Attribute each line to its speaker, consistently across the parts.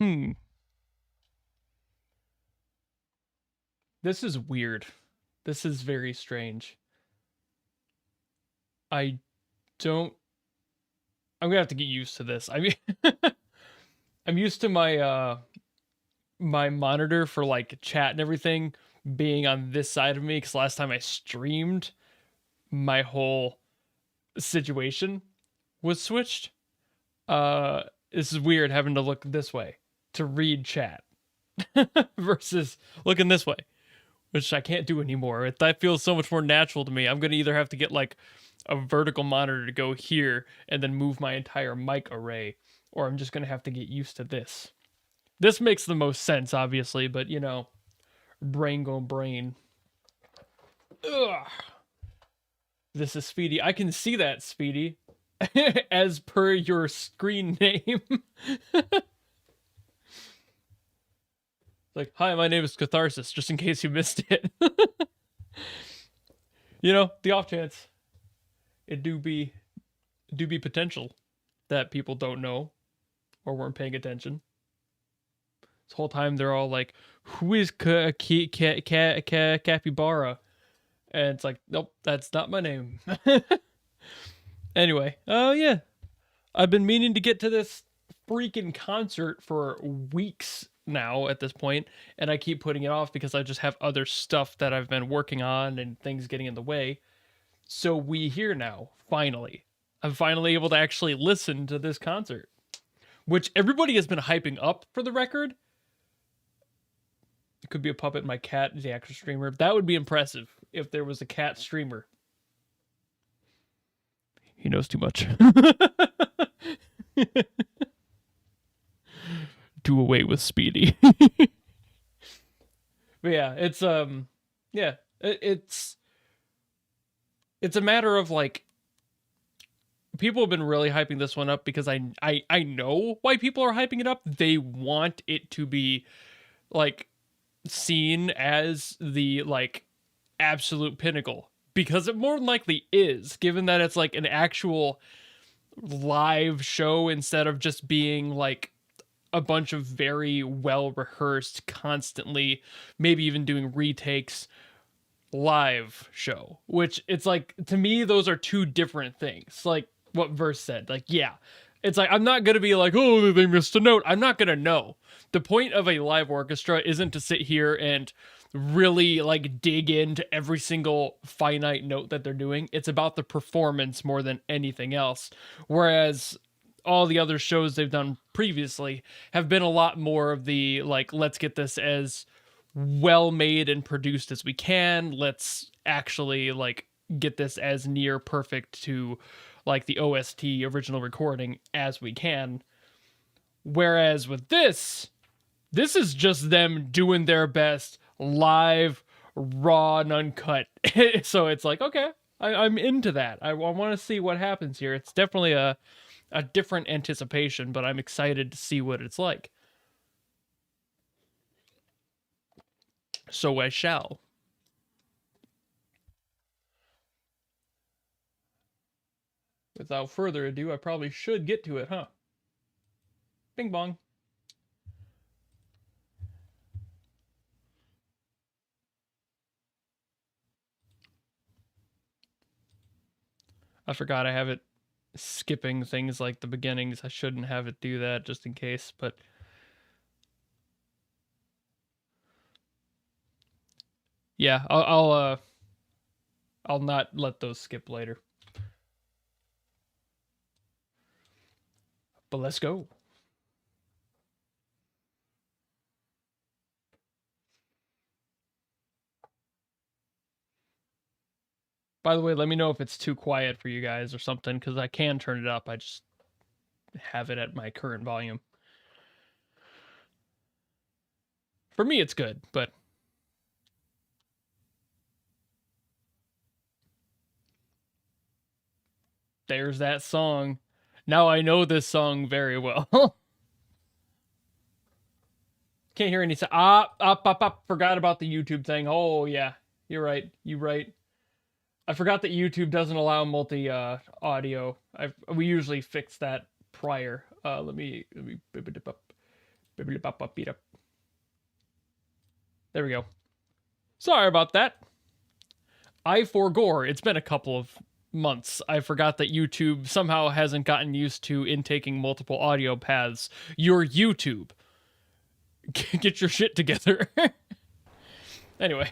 Speaker 1: Hmm. This is weird. This is very strange. I don't. I'm gonna have to get used to this. I mean, I'm used to my monitor for like chat and everything being on this side of me because last time I streamed, my whole situation was switched. This is weird having to look this way to read chat versus looking this way, which I can't do anymore. That feels so much more natural to me. I'm gonna either have to get like a vertical monitor to go here and then move my entire mic array, or I'm just gonna have to get used to this. This makes the most sense, obviously, but you know, brain go brain. Ugh. This is Speedy. I can see that, Speedy, as per your screen name. Like, hi, my name is Catharsis, just in case you missed it. You know, the off chance it do be potential that people don't know or weren't paying attention. This whole time they're all like, "Who is Capybara?" And it's like, nope, that's not my name. Anyway, oh yeah, I've been meaning to get to this freaking concert for weeks now at this point, and I keep putting it off because I just have other stuff that I've been working on and things getting in the way. So we here now, finally. I'm finally able to actually listen to this concert, which everybody has been hyping up for the record. It could be a puppet, my cat, the actual streamer. That would be impressive if there was a cat streamer. He knows too much. Do away with Speedy. But yeah, yeah, it's a matter of like people have been really hyping this one up because I know why people are hyping it up. They want it to be like seen as the like absolute pinnacle because it more than likely is, given that it's like an actual live show instead of just being like a bunch of very well rehearsed, constantly, maybe even doing retakes live show, which it's like to me those are two different things. Like what Verse said, like yeah, it's like I'm not gonna be like, oh, they missed a note. I'm not gonna know. The point of a live orchestra isn't to sit here and really like dig into every single finite note that they're doing. It's about the performance more than anything else. Whereas all the other shows they've done previously have been a lot more of the like, let's get this as well made and produced as we can. Let's actually like get this as near perfect to like the OST original recording as we can. Whereas with this is just them doing their best live, raw and uncut. So it's like, okay, I'm into that. I want to see what happens here. It's definitely a different anticipation, but I'm excited to see what it's like. So I shall. Without further ado, I probably should get to it, huh? Bing bong. I forgot I have it skipping things like the beginnings. I shouldn't have it do that just in case, but yeah, I'll not let those skip later. But let's go. By the way, let me know if it's too quiet for you guys or something, because I can turn it up. I just have it at my current volume. For me, it's good, but there's that song. Now I know this song very well. Can't hear any sound. Forgot about the YouTube thing. Oh yeah, you're right. You're right. I forgot that YouTube doesn't allow multi audio. We usually fix that prior. Let me bip it up. There we go. Sorry about that. I forgore. It's been a couple of months. I forgot that YouTube somehow hasn't gotten used to intaking multiple audio paths. Your YouTube. Get your shit together. Anyway.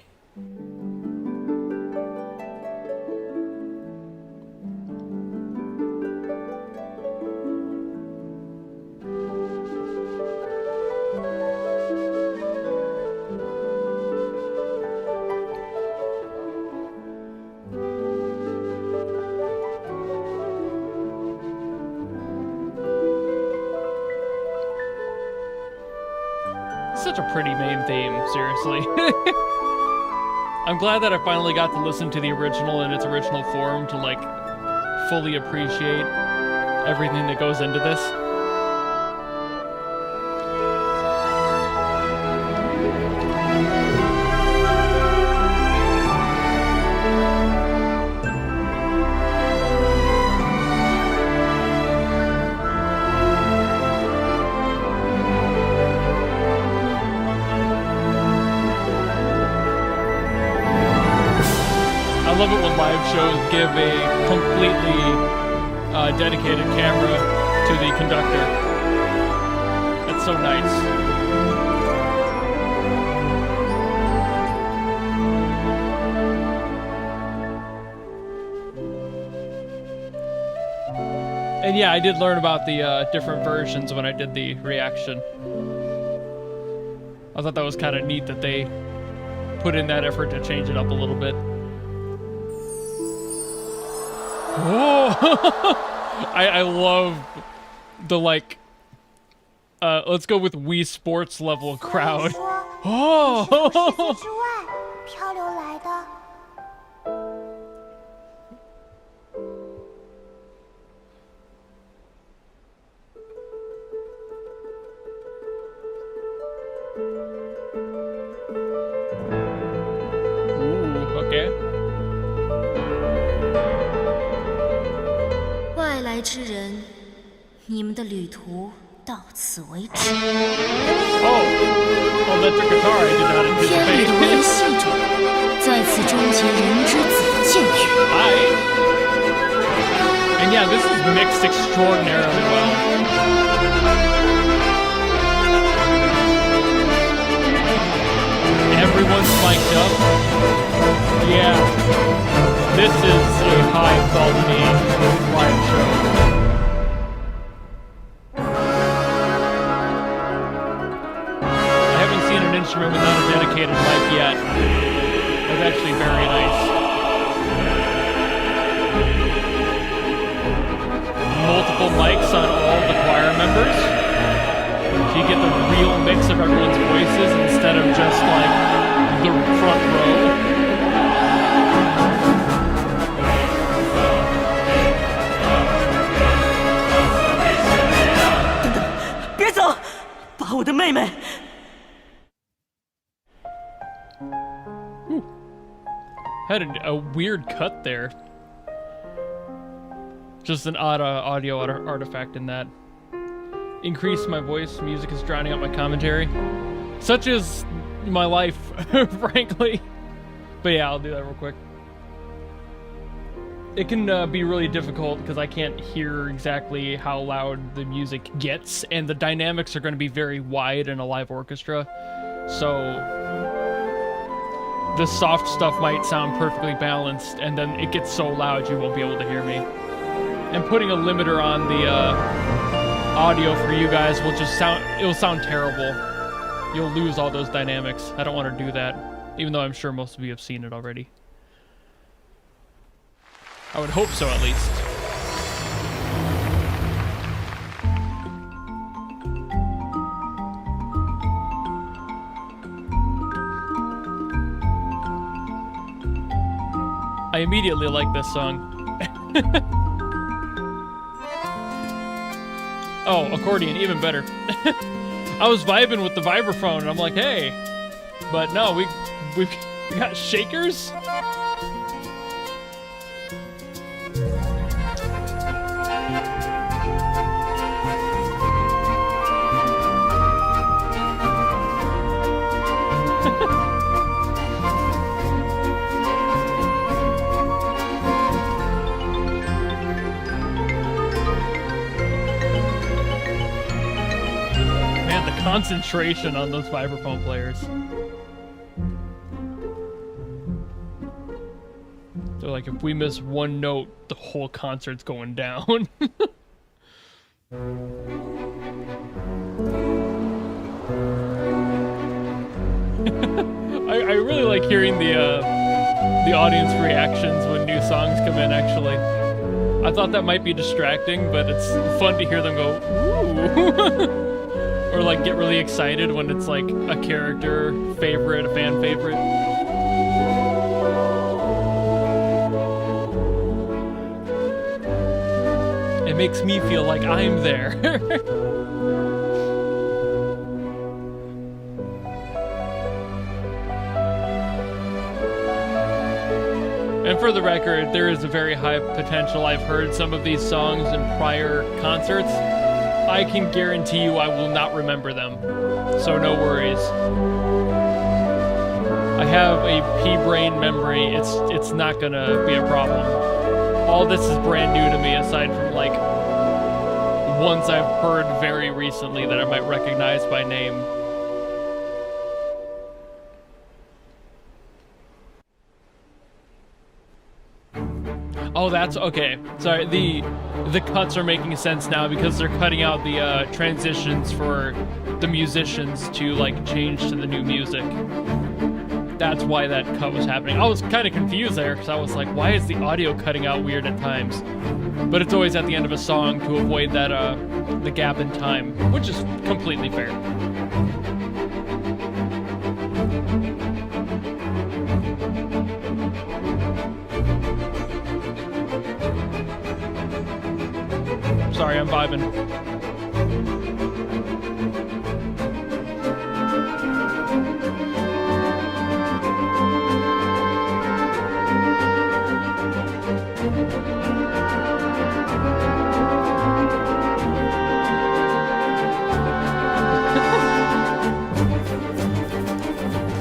Speaker 1: Such a pretty main theme, seriously. I'm glad that I finally got to listen to the original in its original form to, like, fully appreciate everything that goes into this. I love it when live shows give a completely dedicated camera to the conductor. That's so nice. And yeah, I did learn about the different versions when I did the reaction. I thought that was kind of neat that they put in that effort to change it up a little bit. Oh, I love the, like, let's go with Wii Sports level crowd. Oh, ooh, okay.
Speaker 2: 外来之人，你们的旅途到此为止。
Speaker 1: Oh, electric guitar, I did not
Speaker 2: 天理的维
Speaker 1: anticipate.
Speaker 2: 系者，在此终结人之子剑血。
Speaker 1: And yeah, this is mixed extraordinarily well. Everyone's mic'd up. Yeah, this is a high quality live show. I haven't seen an instrument without a dedicated mic yet. That's actually very nice. Multiple mics on all the choir members. So you get the real mix of everyone's voices instead of just like the front row.
Speaker 3: 别走，把我的妹妹。
Speaker 1: Had a weird cut there. Just an odd audio artifact in that. Increase my voice. Music is drowning out my commentary. Such is my life, frankly. But yeah, I'll do that real quick. It can be really difficult because I can't hear exactly how loud the music gets, and the dynamics are going to be very wide in a live orchestra. So the soft stuff might sound perfectly balanced, and then it gets so loud you won't be able to hear me. And putting a limiter on the audio for you guys will just it'll sound terrible. You'll lose all those dynamics. I don't want to do that, even though I'm sure most of you have seen it already. I would hope so, at least. I immediately like this song. Oh, accordion, even better. I was vibing with the vibraphone, and I'm like, hey. But no, we got shakers? concentration on those vibraphone players. They're like, if we miss one note, the whole concert's going down. I really like hearing the audience reactions when new songs come in, actually. I thought that might be distracting, but it's fun to hear them go, ooh. Or like get really excited when it's like a character favorite, a fan favorite. It makes me feel like I'm there. And for the record, there is a very high potential. I've heard some of these songs in prior concerts. I can guarantee you I will not remember them, so no worries. I have a pea-brain memory. It's not gonna be a problem. All this is brand new to me, aside from like ones I've heard very recently that I might recognize by name. Oh, that's okay. Sorry, the cuts are making sense now because they're cutting out the transitions for the musicians to like change to the new music. That's why that cut was happening. I was kind of confused there because I was like, why is the audio cutting out weird at times? But it's always at the end of a song to avoid that the gap in time, which is completely fair. Sorry, I'm vibing.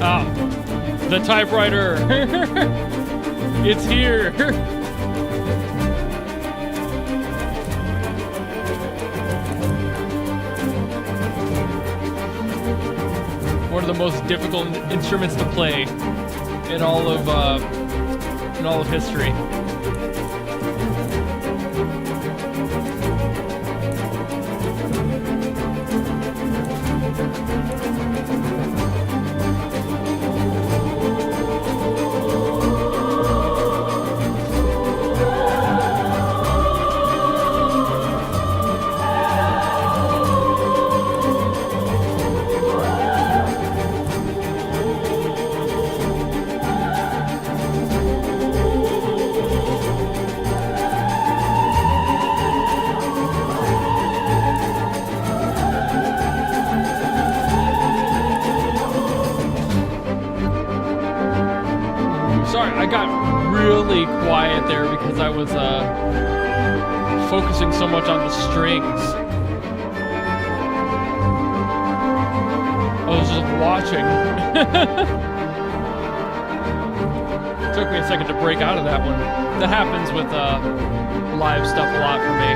Speaker 1: Ah, the typewriter. It's here. One of the most difficult instruments to play in all of history. Quiet there because I was focusing so much on the strings. I was just watching. Took me a second to break out of that one. That happens with live stuff a lot for me.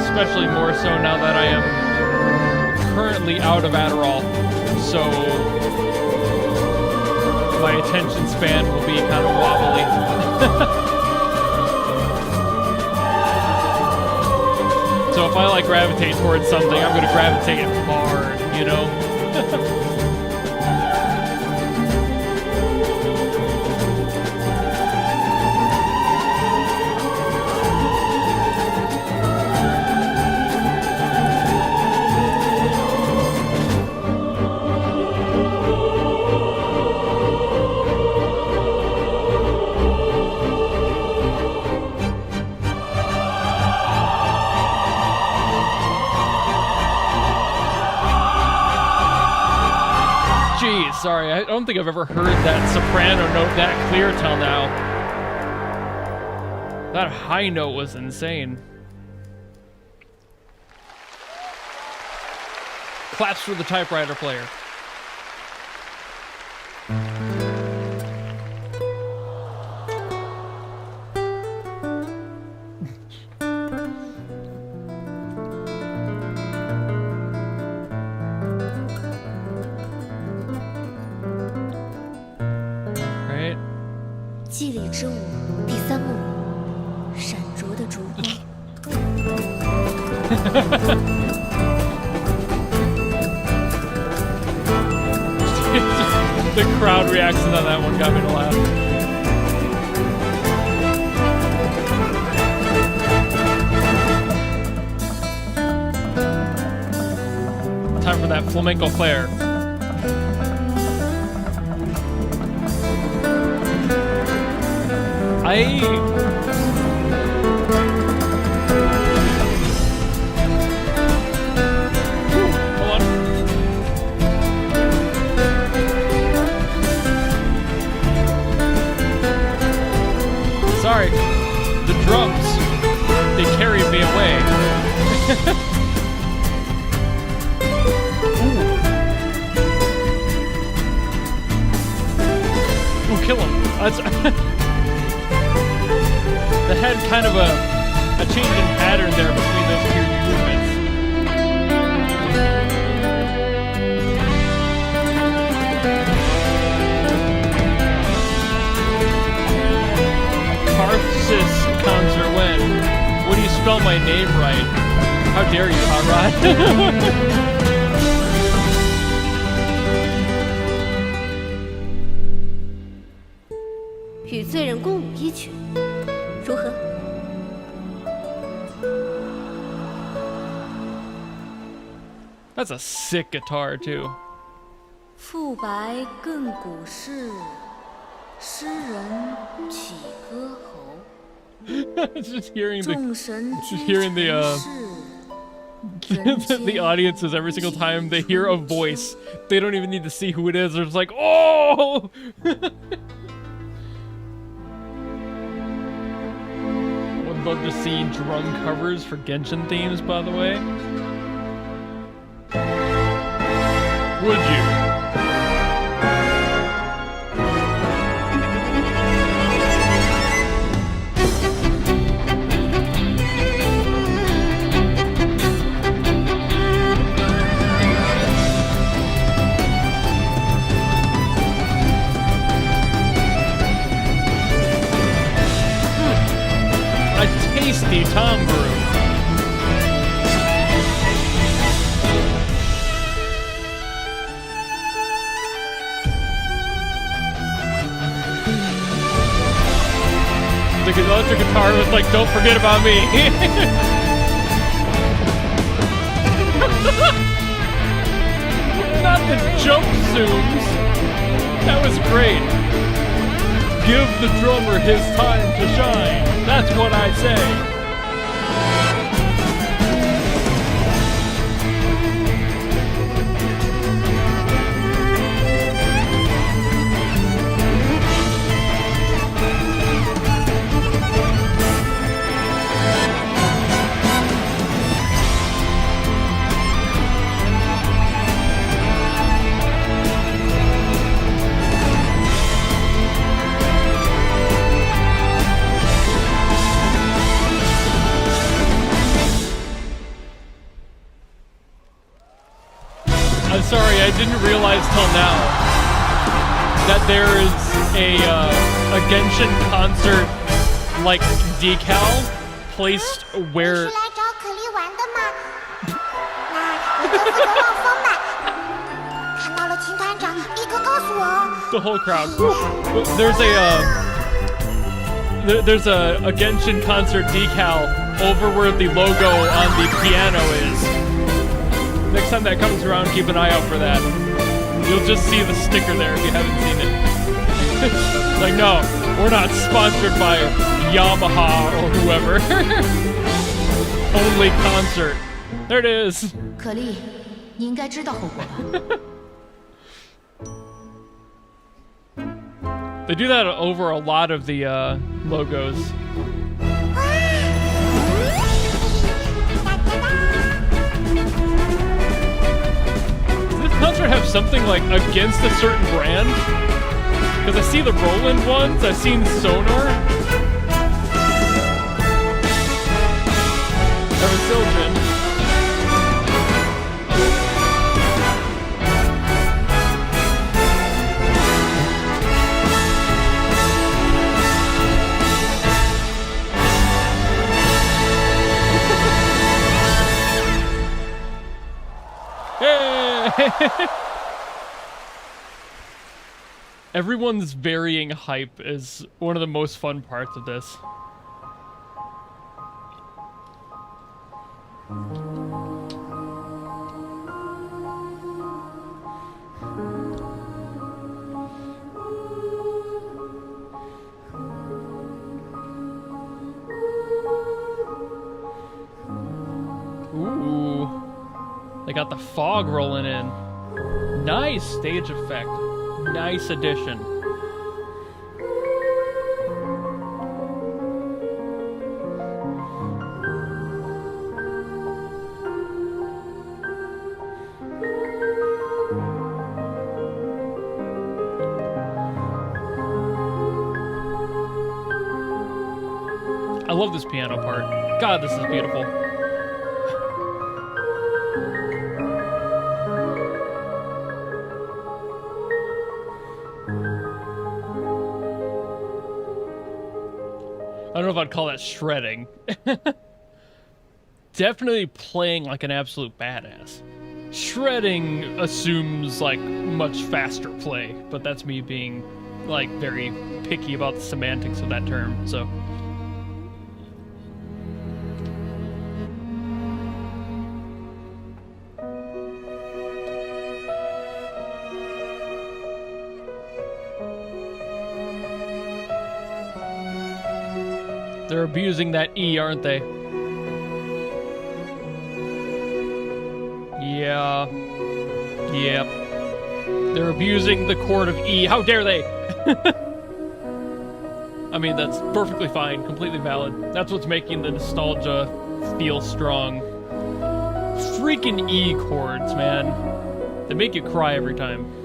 Speaker 1: Especially more so now that I am currently out of Adderall. So my attention span will be kind of wobbly. So if I like gravitate towards something, I'm going to gravitate hard, you know? Sorry, I don't think I've ever heard that soprano note that clear till now. That high note was insane. Claps for the typewriter player. The crowd reaction on that one got me to laugh. Time for that flamenco flair. Hold on. Sorry, the drums, they carried me away. Ooh, kill him. That's the head kind of a change in pattern there between those two movements. Karthsis concert when? What do you spell my name right? How dare you, Hot Rod?
Speaker 2: 与罪人共舞一曲，如何？
Speaker 1: That's a sick guitar too.
Speaker 2: 肤白亘古事，诗人起歌喉。
Speaker 1: Just hearing
Speaker 2: 众神
Speaker 1: just
Speaker 2: 居
Speaker 1: hearing the
Speaker 2: 尘世，
Speaker 1: the audiences every single time they hear a voice, they don't even need to see who it is. They're just like, oh! Would love to see drum covers for Genshin themes, by the way. Would you? A tasty tom brew. The electric guitar was like, don't forget about me. Not the jump zooms. That was great. Give the drummer his time to shine. That's what I say. I'm sorry, I didn't realize till now that there is a Genshin concert like decal placed where
Speaker 4: 是来找可莉玩的吗？那你就负责望风吧。看到了秦团长，立刻告诉我哦。
Speaker 1: the whole crowd. There's a Genshin concert decal over where the logo on the piano is. Next time that comes around, keep an eye out for that. You'll just see the sticker there if you haven't seen it. Like, no, we're not sponsored by Yamaha or whoever. Only concert. There it is.
Speaker 2: 可莉，你应该知道后果吧？
Speaker 1: They do that over a lot of the logos. Does this concert have something like against a certain brand? Because I see the Roland ones, I've seen Sonar. Siljan. Hey! Everyone's varying hype is one of the most fun parts of this. Ooh. They got the fog rolling in. Nice stage effect. Nice addition. I love this piano part. God, this is beautiful. I don't know if I'd call that shredding. Definitely playing like an absolute badass. Shredding assumes like much faster play, but that's me being like very picky about the semantics of that term, so. They're abusing that E, aren't they? Yeah. Yep. They're abusing the chord of E. How dare they? I mean, that's perfectly fine, completely valid. That's what's making the nostalgia feel strong. Freaking E chords, man. They make you cry every time.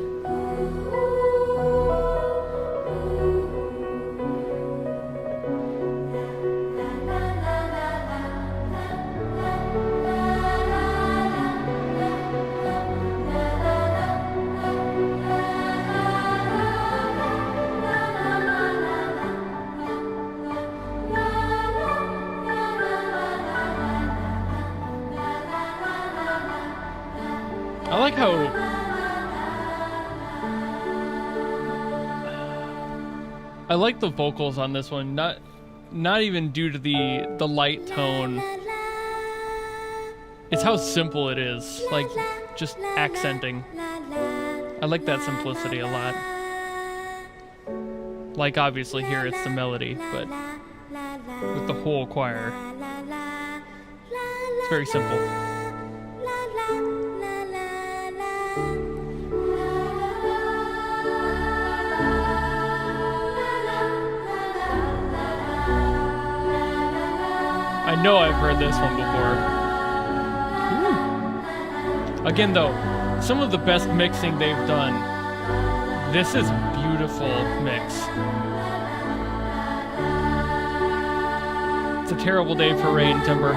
Speaker 1: I like how I like the vocals on this one, not even due to the light tone. It's how simple it is, like just accenting. I like that simplicity a lot. Like obviously here it's the melody, but with the whole choir, it's very simple. I know I've heard this one before. Ooh. Again though, some of the best mixing they've done. This is a beautiful mix. It's a terrible day for rain, Timber.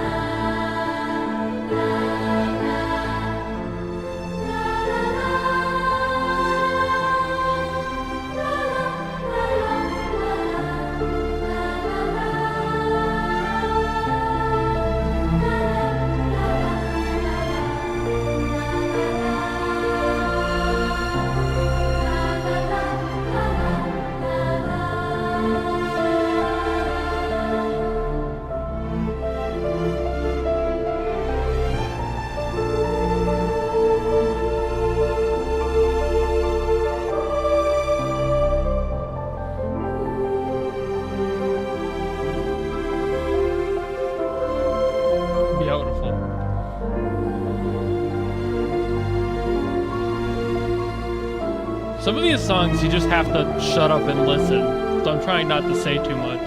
Speaker 1: Some of these songs you just have to shut up and listen, so I'm trying not to say too much.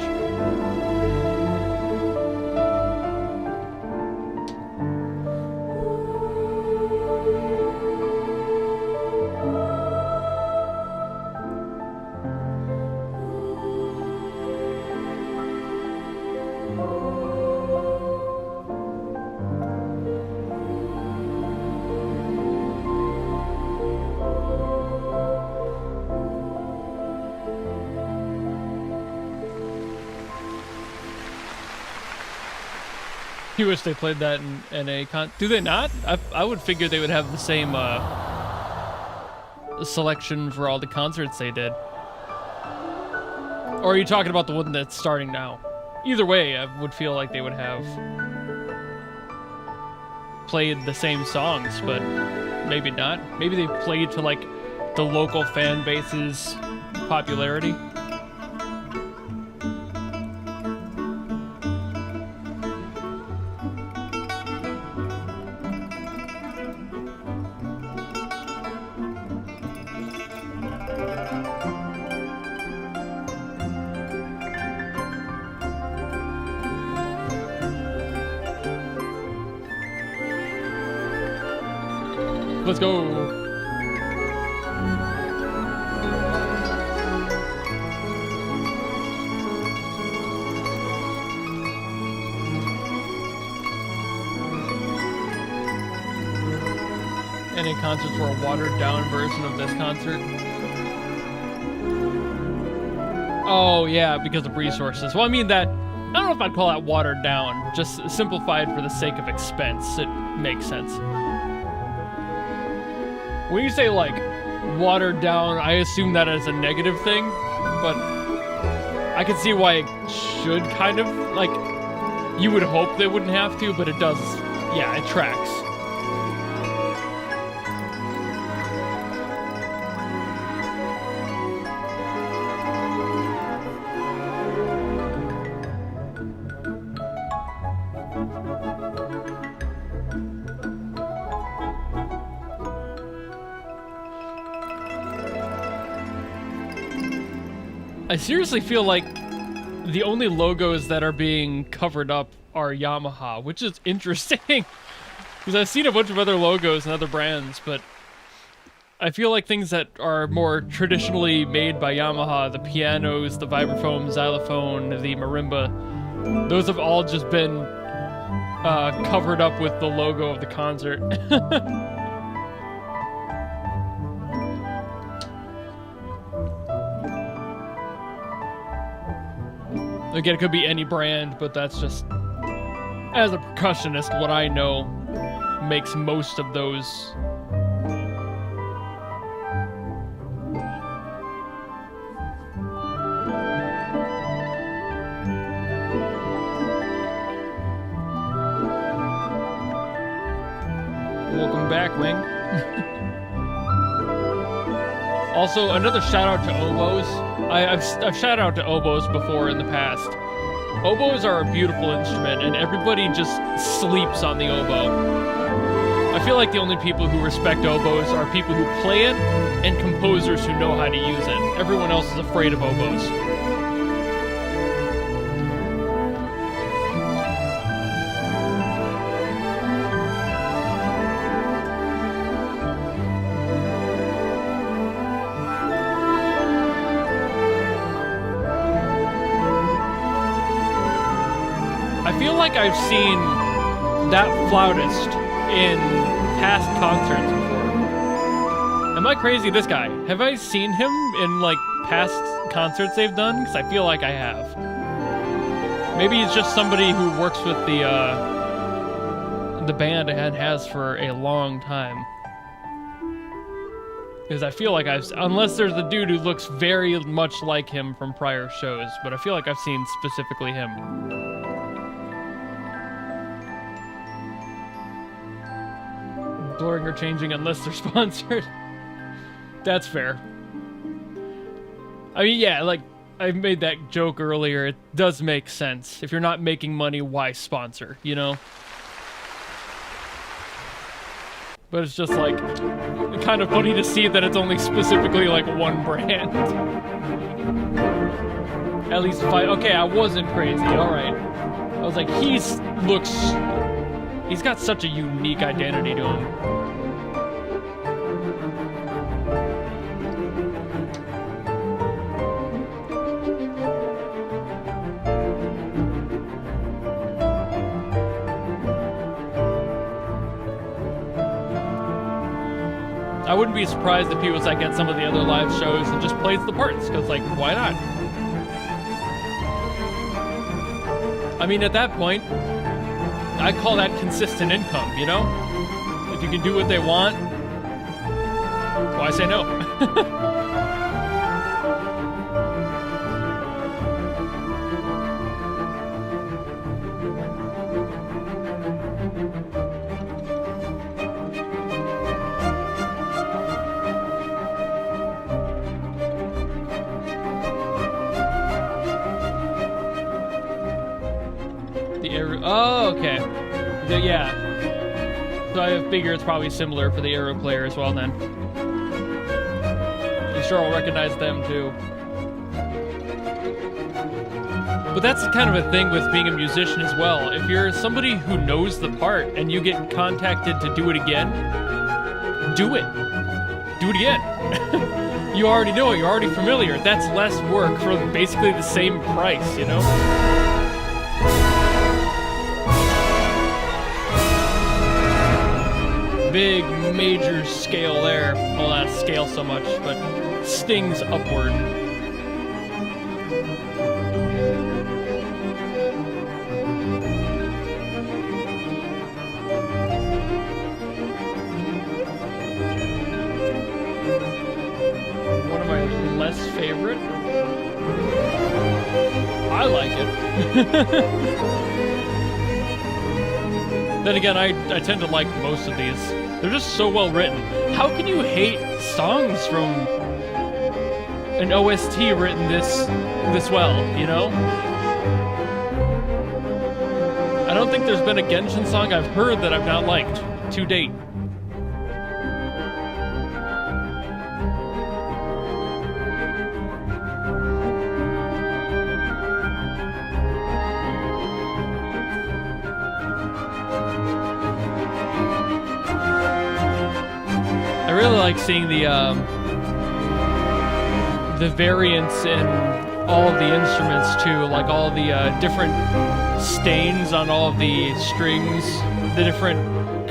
Speaker 1: You wish they played that in a do they not? I would figure they would have the same selection for all the concerts they did. Or are you talking about the one that's starting now? Either way, I would feel like they would have played the same songs, but maybe not. Maybe they played to like the local fan base's popularity. Let's go. Any concerts were a watered down version of this concert? Oh yeah, because of resources. Well, I mean that, I don't know if I'd call that watered down, just simplified for the sake of expense. It makes sense. When you say, like, watered down, I assume that as a negative thing, but I can see why it should kind of, like, you would hope they wouldn't have to, but it does, yeah, it tracks. I seriously feel like the only logos that are being covered up are Yamaha, which is interesting. Because I've seen a bunch of other logos and other brands, but I feel like things that are more traditionally made by Yamaha, the pianos, the vibraphone, xylophone, the marimba, those have all just been covered up with the logo of the concert. Again, it could be any brand, but that's just, as a percussionist, what I know makes most of those. Welcome back, Wing. Also, another shout out to oboes. I've shouted out to oboes before in the past. Oboes are a beautiful instrument, and everybody just sleeps on the oboe. I feel like the only people who respect oboes are people who play it and composers who know how to use it. Everyone else is afraid of oboes. I feel like I've seen that flautist in past concerts before. Am I crazy? This guy. Have I seen him in, like, past concerts they've done? Because I feel like I have. Maybe he's just somebody who works with the band and has for a long time. Because I feel like unless there's the dude who looks very much like him from prior shows, but I feel like I've seen specifically him. Blurring or changing unless they're sponsored. That's fair. I mean, yeah, like, I made that joke earlier. It does make sense. If you're not making money, why sponsor, you know? But it's just, like, kind of funny to see that it's only specifically, like, one brand. At least if okay, I wasn't crazy, alright. I was like, he's got such a unique identity to him. I wouldn't be surprised if he was like at some of the other live shows and just plays the parts, because like, why not? I mean, at that point, I call that consistent income, you know? If you can do what they want, why say no? Oh, okay. Yeah. So I figure it's probably similar for the Arrow player as well then. I'm sure I'll recognize them too. But that's kind of a thing with being a musician as well. If you're somebody who knows the part and you get contacted to do it again, do it. Do it again. You already know it. You're already familiar. That's less work for basically the same price, you know? Big major scale there. Well, not scale so much, but stings upward. One of my less favorite. I like it. Then again, I tend to like most of these. They're just so well written. How can you hate songs from an OST written this well, you know? I don't think there's been a Genshin song I've heard that I've not liked to date. I really like seeing the variance in all of the instruments too, like all the different stains on all of the strings, the different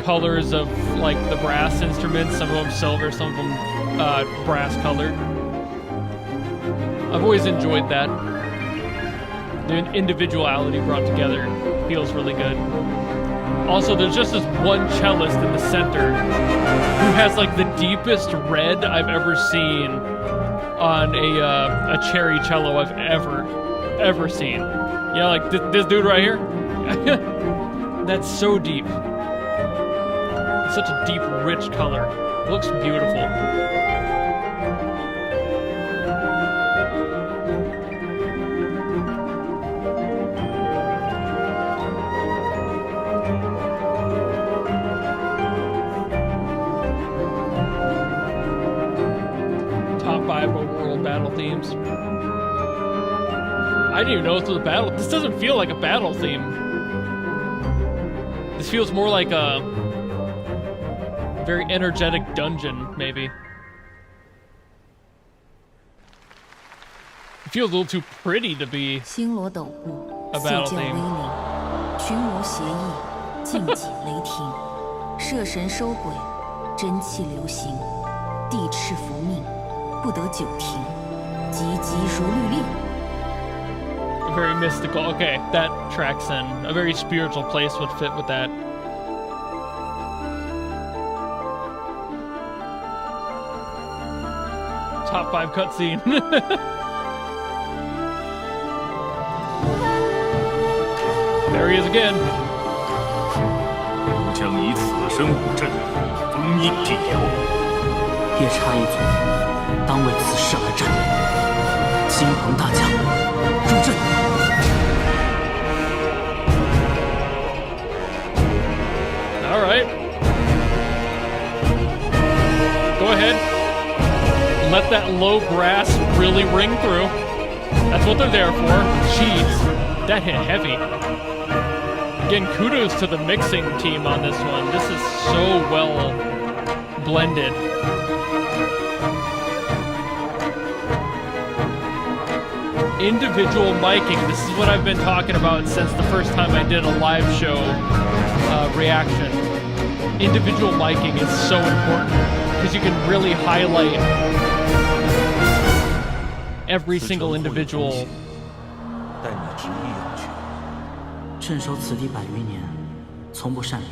Speaker 1: colors of like the brass instruments, some of them silver, some of them brass colored. I've always enjoyed that. The individuality brought together feels really good. Also, there's just this one cellist in the center who has like the deepest red I've ever seen on a cherry cello I've ever seen. You know, like this dude right here. That's so deep. It's such a deep, rich color. It looks beautiful. Battle themes. I didn't even know this was a battle. This doesn't feel like a battle theme. This feels more like a very energetic dungeon, maybe. It feels a little too pretty to be a battle theme.
Speaker 2: 群魔协议，禁忌雷霆，摄神收鬼，真气流行，地赤伏命，不得久停，急急如律令。
Speaker 1: Very mystical. Okay, that tracks in. A very spiritual place would fit with that. Top 5 cutscene. There he is again.
Speaker 5: 将以此生武阵，封印地游。
Speaker 3: 夜叉一族，当为此事而战。亲朋大将，入阵。
Speaker 1: All right. Go ahead. Let that low brass really ring through. That's what they're there for. Jeez, that hit heavy. Again, kudos to the mixing team on this one. This is so well blended. Individual miking. This is what I've been talking about since the first time I did a live show reaction. Individual miking is so important because you can really highlight every single individual.
Speaker 3: 镇守此地100余年，从不善良，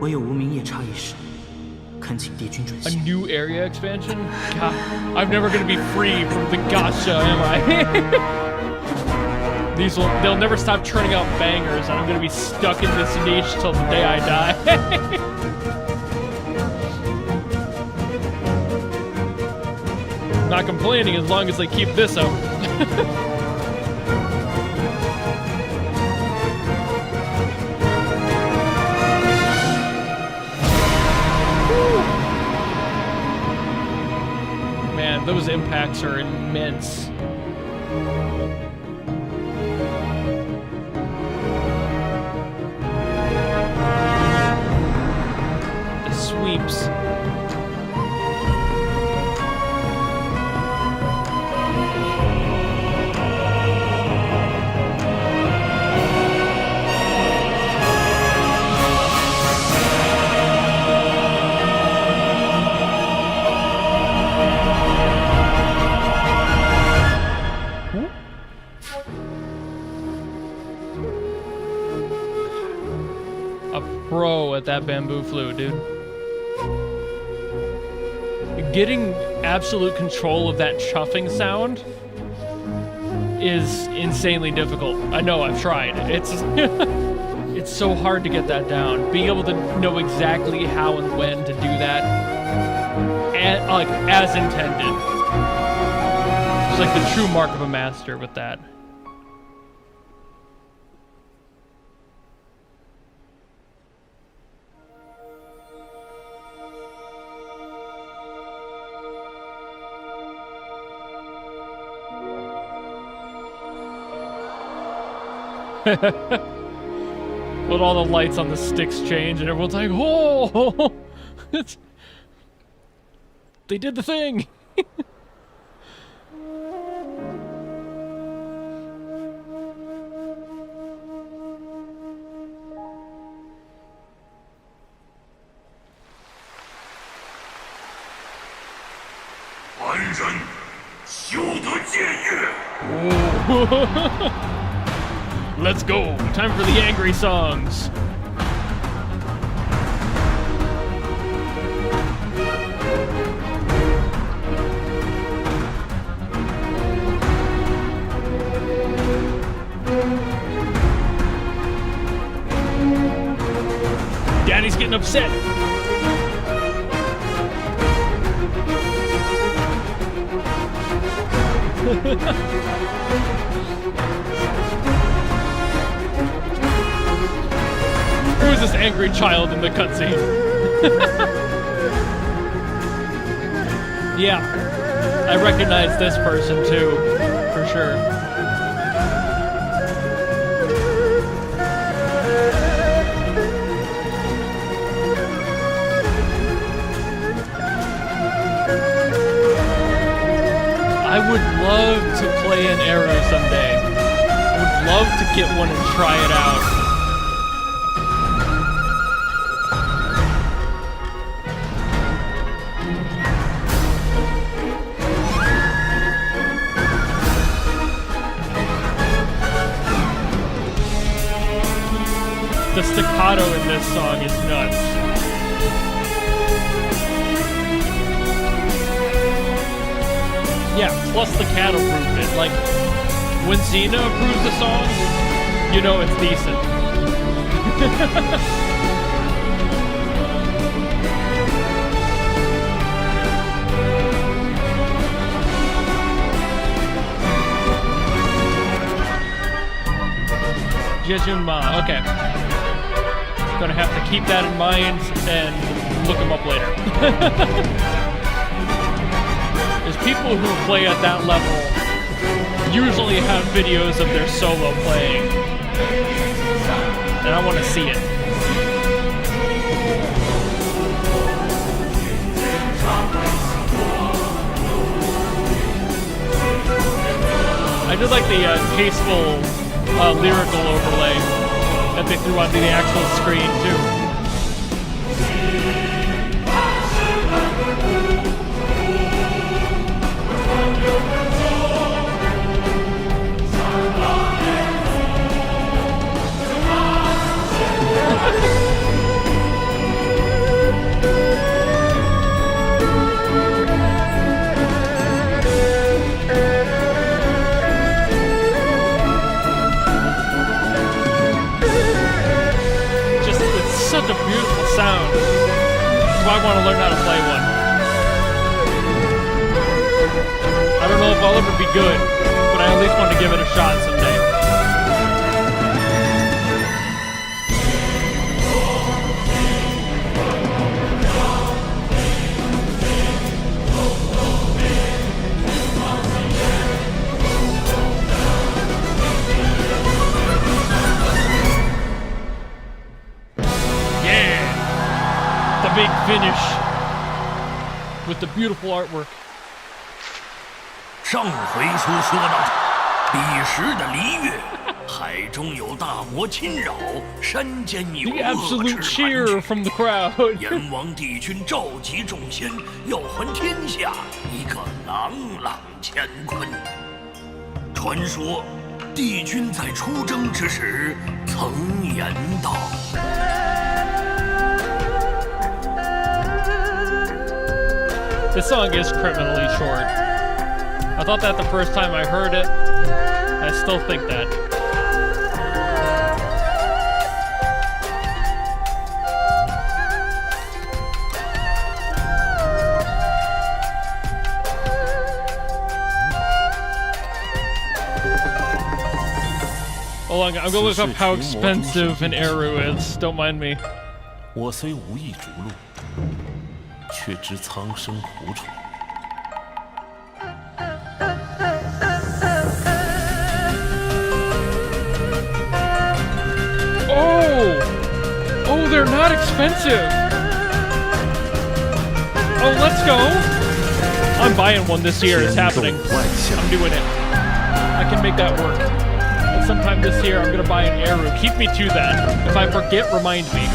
Speaker 3: 唯有无名夜叉一事，恳请帝君准
Speaker 1: A
Speaker 3: 行。
Speaker 1: new area expansion? God, I'm never gonna be free from the gacha, am I? They'll never stop churning out bangers, and I'm gonna be stuck in this niche till the day I die. Not complaining as long as they keep this up. Man, those impacts are immense. The sweeps. Pro at that bamboo flute, dude. Getting absolute control of that chuffing sound is insanely difficult. I know, I've tried. It's it's so hard to get that down. Being able to know exactly how and when to do that, and like as intended. It's like the true mark of a master with that. When all the lights on the sticks change and everyone's like, oh, they did the thing. Let's go. Time for the angry songs. Daddy's getting upset. Who is this angry child in the cutscene? Yeah, I recognize this person too, for sure. I would love to play an Arrow someday. I would love to get one and try it out. The staccato in this song is nuts. Yeah, plus the cat approved it. Like, when Xena approves a song, you know it's decent. Jejunma, okay. Gonna have to keep that in mind and look them up later. There's people who play at that level usually have videos of their solo playing. And I want to see it. I did like the tasteful lyrical overlay that they threw onto the actual screen too. sound. That's why I want to learn how to play one. I don't know if I'll ever be good, but I at least want to give it a shot someday. Big finish with the beautiful artwork.
Speaker 5: 上回书说到，彼时的璃月，海中有大魔侵扰，山间有
Speaker 1: The
Speaker 5: 恶
Speaker 1: absolute
Speaker 5: 之
Speaker 1: cheer
Speaker 5: 盘踞。
Speaker 1: from the crowd.
Speaker 5: 阎王帝君召集众仙，要还天下一个朗朗乾坤。传说，帝君在出征之时曾言道。
Speaker 1: This song is criminally short. I thought that the first time I heard it. I still think that. Hold on, I'm gonna look up how expensive an Eru is. Don't mind me.
Speaker 6: 我虽无意逐鹿，却知苍生苦楚。
Speaker 1: Oh, they're not expensive. Oh, let's go. I'm buying one this year. It's happening. I'm doing it. I can make that work. And sometime this year, I'm gonna buy an Eru. Keep me to that. If I forget, remind me.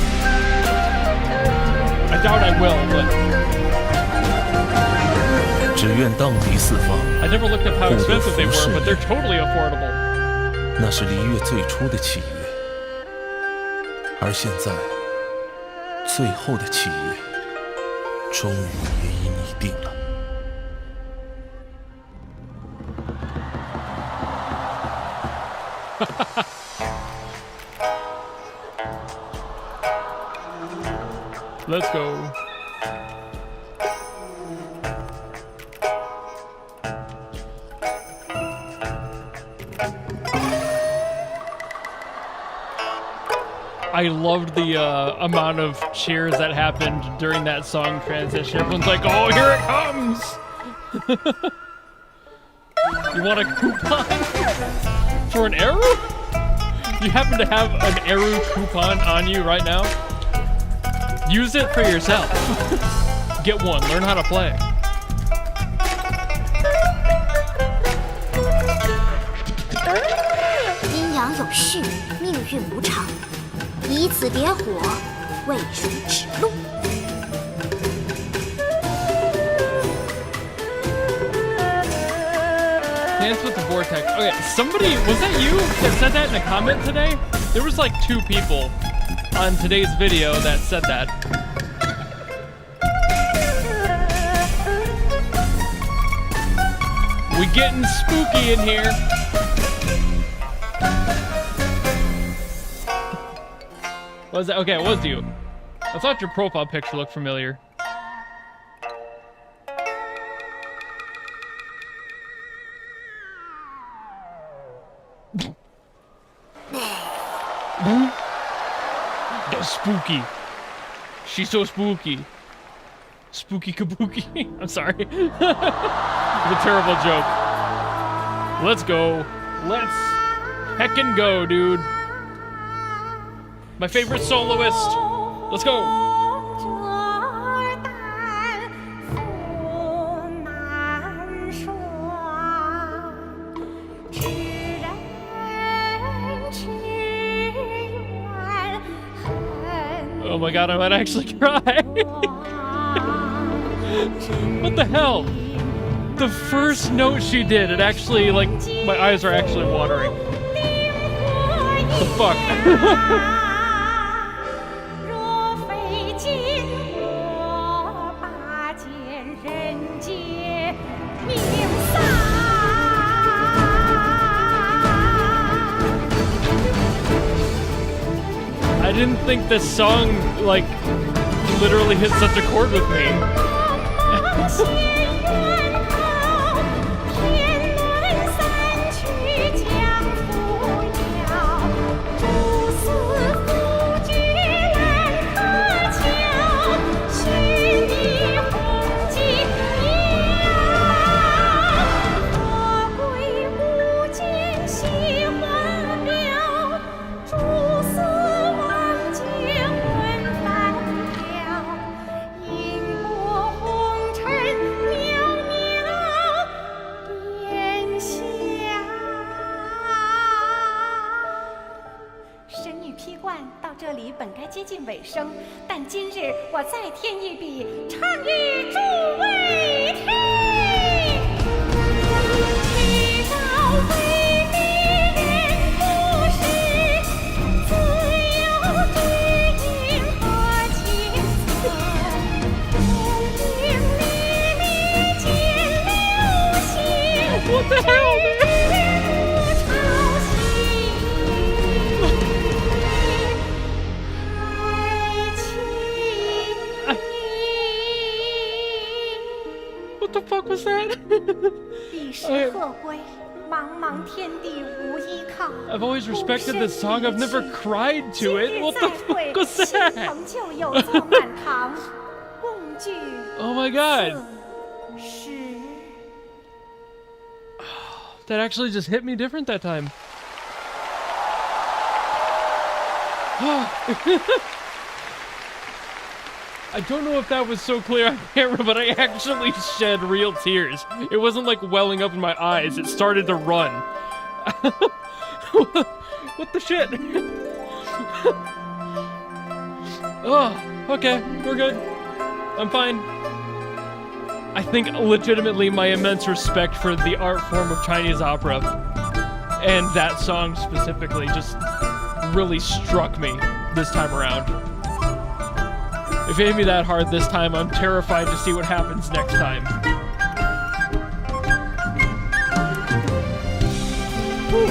Speaker 1: I doubt I will, but
Speaker 6: 只愿荡涤四方。
Speaker 1: I never looked up how expensive they were, but they're totally affordable.
Speaker 6: 那是璃月最初的契约，而现在，最后的契约，终于也已拟定了。 Let's go. I loved the amount of cheers that happened during that song transition. Everyone's like, "Oh, here it comes!" You want a coupon for an Eru? You happen to have an Eru coupon on you right now? Use it for yourself. Get one. Learn how to play.
Speaker 4: 阴阳有序，命运无常，以此点火，为汝指路。
Speaker 1: Dance with the vortex. Okay, somebody, was that you that said that in a comment today? There was like 2 people on today's video that said that. We getting spooky in here. Was that? Okay, it was you. I thought your profile picture looked familiar. That's spooky. She's so spooky. Spooky kabuki. I'm sorry. It's a terrible joke. Let's go. Let's heckin' go, dude. My favorite soloist. Let's go. 'Oh my god, I might actually cry. What the hell? The first note she did, it actually, like, my eyes are actually watering. The fuck? I didn't think this song, like, literally hit such a chord with me.
Speaker 4: 仙缘好，天伦三曲将扶摇，朱丝拂菊兰柯桥，须弥红巾摇。何归无见西花表，朱丝望结魂返了。银波红尘渺渺，烟霞。神女劈冠到这里本该接近尾声，但今日我再添一笔，唱与诸位听。祈祷为别人不识，自有知音和情存。功名利利见流星，
Speaker 1: What the hell, man?
Speaker 4: 日暮潮汐。爱情。
Speaker 1: What the fuck was that?
Speaker 4: 彼时鹤归，茫茫天地无依靠。
Speaker 1: I've always respected this song. I've never cried to it. What the fuck was
Speaker 4: 亲
Speaker 1: that?
Speaker 4: 朋旧友坐满堂，共聚
Speaker 1: Oh my god.
Speaker 4: 此时。
Speaker 1: That actually just hit me different that time. I don't know if that was so clear on camera, but I actually shed real tears. It wasn't like welling up in my eyes, it started to run. What the shit? Oh, okay, we're good. I'm fine. I think legitimately my immense respect for the art form of Chinese opera and that song specifically just really struck me this time around. If it hit me that hard this time, I'm terrified to see what happens next time. Whew.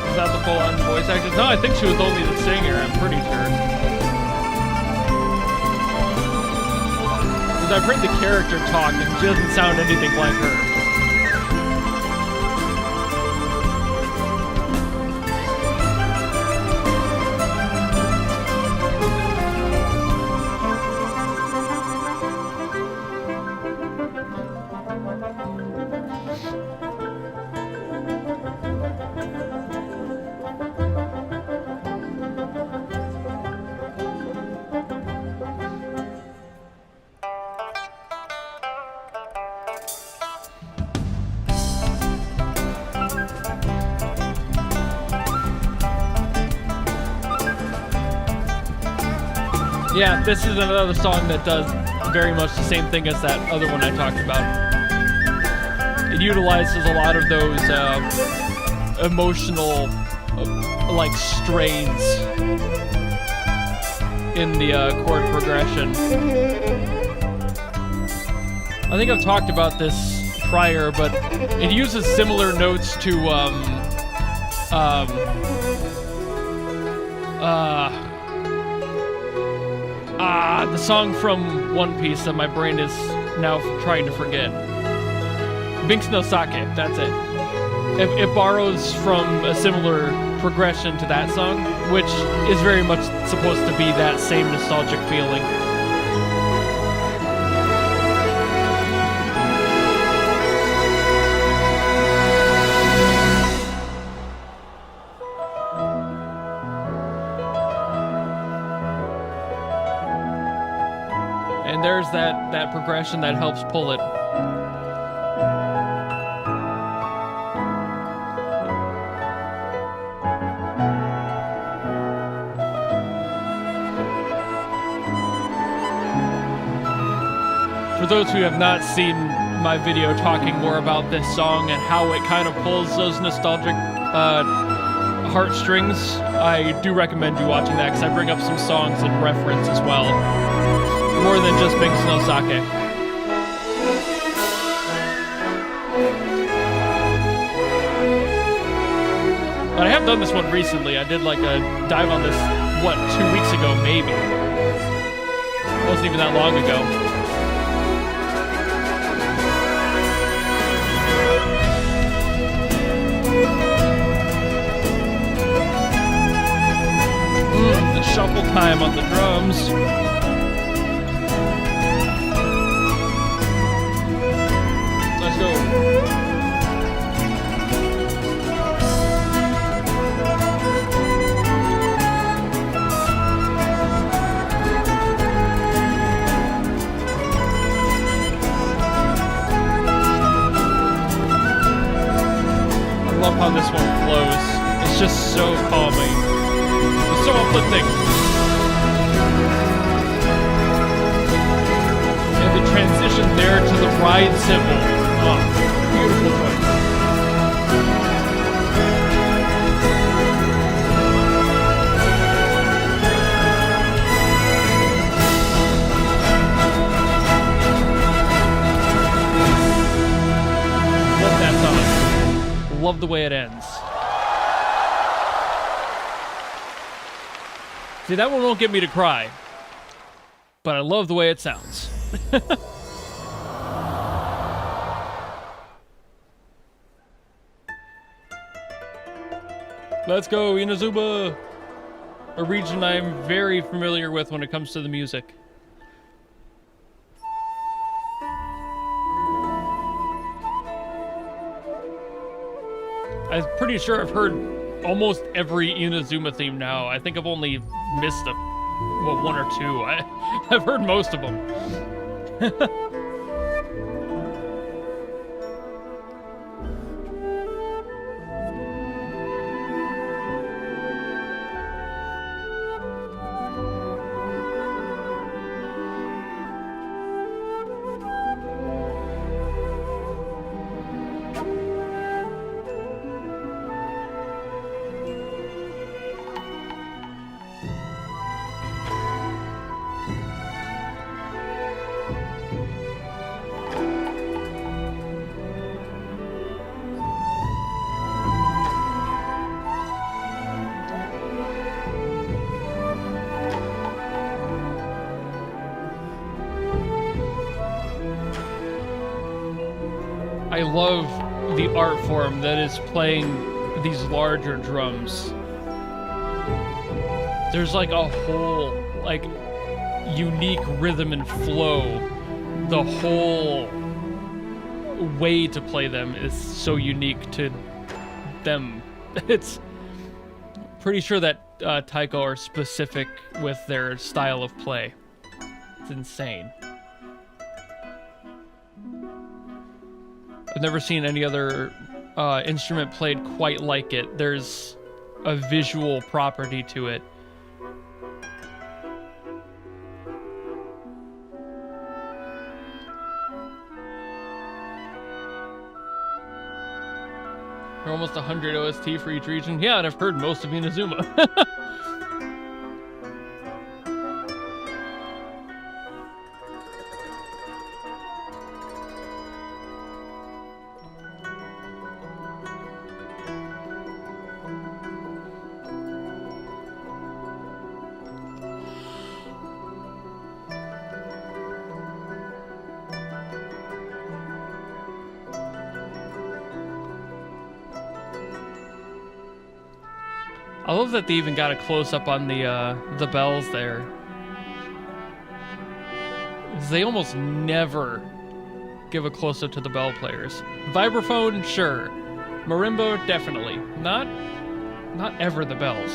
Speaker 1: Is that the full-on voice actress? No, I think she was only the singer, I'm pretty sure. I've heard the character talk and she doesn't sound anything like her. Yeah, this is another song that does very much the same thing as that other one I talked about. It utilizes a lot of those emotional, like, strains in the chord progression. I think I've talked about this prior, but it uses similar notes to, the song from One Piece that my brain is now trying to forget. Binks no Sake, that's it. It borrows from a similar progression to that song, which is very much supposed to be that same nostalgic feeling. And there's that progression that helps pull it. For those who have not seen my video talking more about this song and how it kind of pulls those nostalgic heartstrings, I do recommend you watching that because I bring up some songs in reference as well. More than just Binks no Sake. have done this one recently. I did like a dive on this, what, 2 weeks ago, maybe. It wasn't even that long ago. The shuffle time on the drums. Let's go. I love how this one flows. It's just so calming. It's so uplifting. And the transition there to the ride cymbal. Oh, beautiful one. Love that song. Love the way it ends. See, that one won't get me to cry, but I love the way it sounds. Let's go, Inazuma! A region I'm very familiar with when it comes to the music. I'm pretty sure I've heard almost every Inazuma theme now. I think I've only missed one or two. I've heard most of them. I love the art form that is playing these larger drums. There's like a whole, like, unique rhythm and flow. The whole way to play them is so unique to them. It's pretty sure that Taiko are specific with their style of play. It's insane. I've never seen any other instrument played quite like it. There's a visual property to it. There are almost 100 OST for each region. Yeah, and I've heard most of Inazuma. I love that they even got a close-up on the bells there. They almost never give a close-up to the bell players. Vibraphone, sure. Marimba, definitely. Not ever the bells.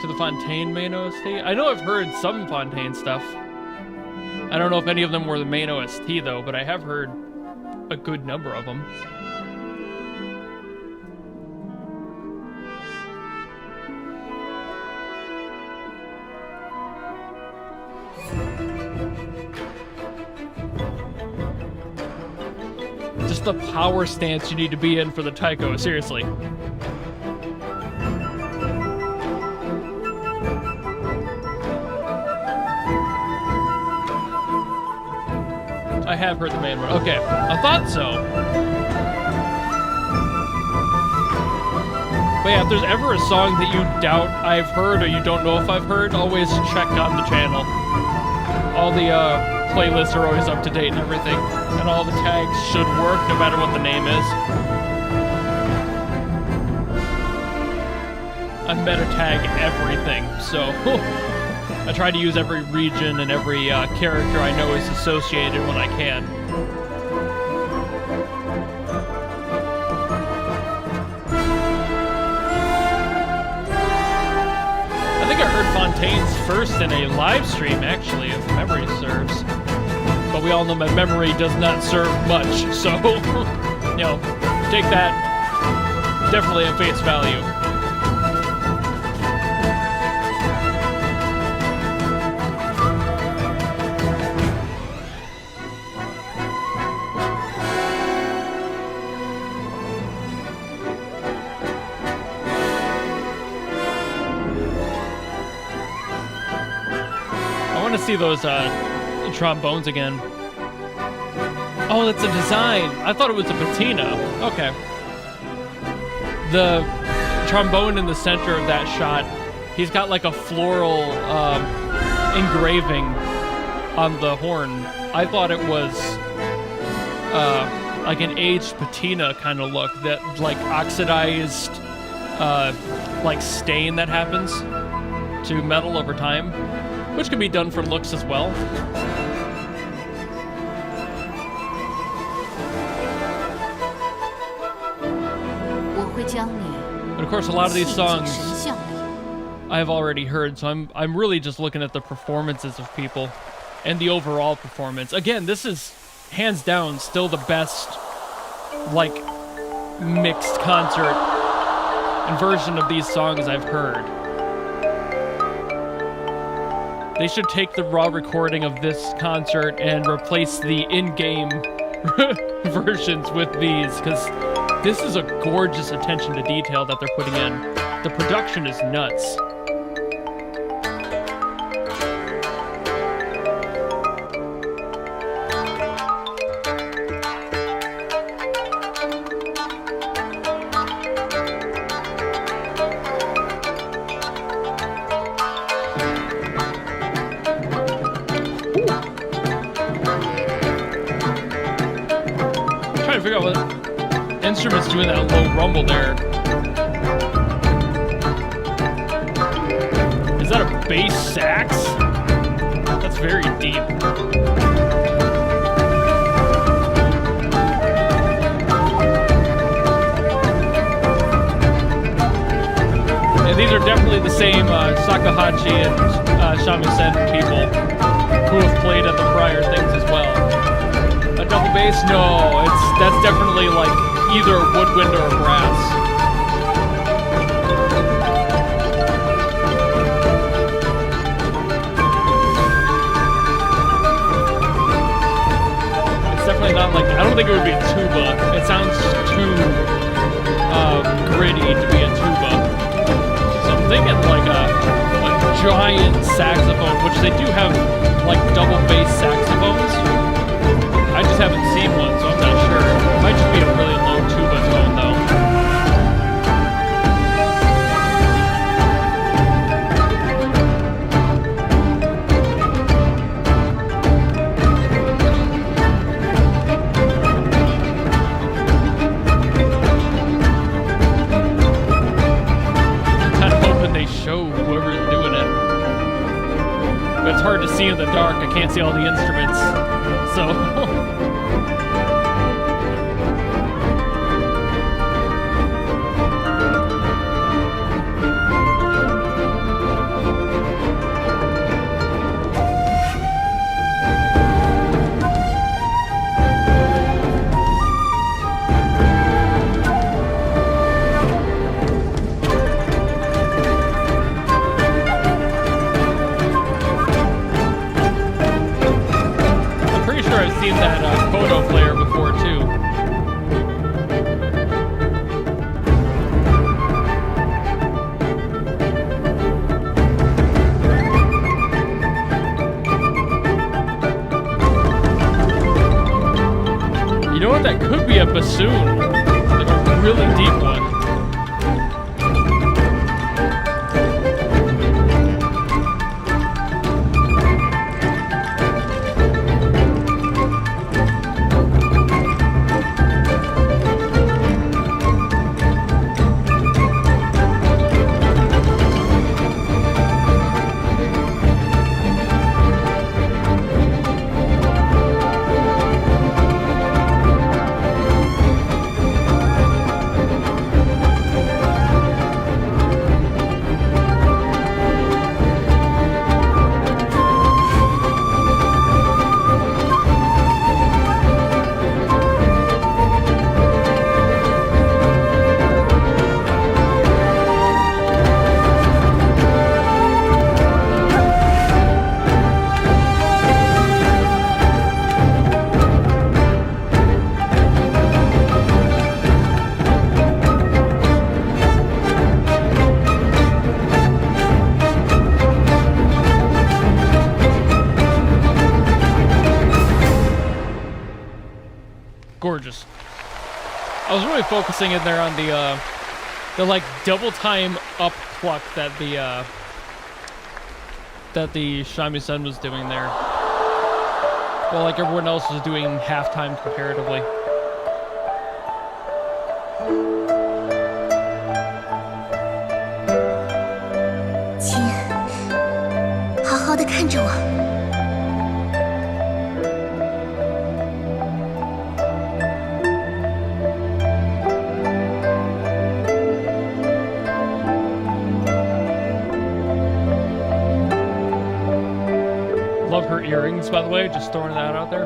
Speaker 1: To the Fontaine main OST? I know I've heard some Fontaine stuff. I don't know if any of them were the main OST though, but I have heard a good number of them. Just the power stance you need to be in for the taiko, seriously. I have heard the main one. Okay, I thought so. But yeah, if there's ever a song that you doubt I've heard or you don't know if I've heard, always check on the channel. All the playlists are always up to date and everything, and all the tags should work no matter what the name is. I meta tag everything, so I try to use every region and every character I know is associated when I can. I think I heard Fontaine's first in a live stream, actually, if memory serves. But we all know my memory does not serve much, so, you know, take that definitely at face value. See those trombones again. Oh, that's a design. I thought it was a patina. Okay. The trombone in the center of that shot, he's got like a floral engraving on the horn. I thought it was like an aged patina kind of look, that like oxidized like stain that happens to metal over time, which can be done for looks as well. But of course, a lot of these songs I've already heard, so I'm really just looking at the performances of people and the overall performance. Again, this is hands down still the best like mixed concert and version of these songs I've heard. They should take the raw recording of this concert and replace the in-game versions with these, because this is a gorgeous attention to detail that they're putting in. The production is nuts. Instruments doing that low rumble there. Is that a bass sax? That's very deep. And these are definitely the same Sakahachi and Shamisen people who have played at the prior things as well. A double bass? No, that's definitely like either a woodwind or a brass. It's definitely not like, I don't think it would be a tuba. It sounds too gritty to be a tuba. So I'm thinking like a giant saxophone, which they do have like double bass saxophones. I just haven't seen one, so I'm not sure. It might just be a really low tuba tone, though. I'm kind of hoping they show whoever's doing it. But it's hard to see in the dark. I can't see all the instruments. So... I've seen that photo player before too. You know what? That could be a bassoon, like a really deep one. gorgeous. I was really focusing in there on the like double time up pluck that the shamisen was doing there. Well, like everyone else was doing halftime comparatively.
Speaker 4: 请好好的看着我。
Speaker 1: Love her earrings, by the way, just throwing that out there.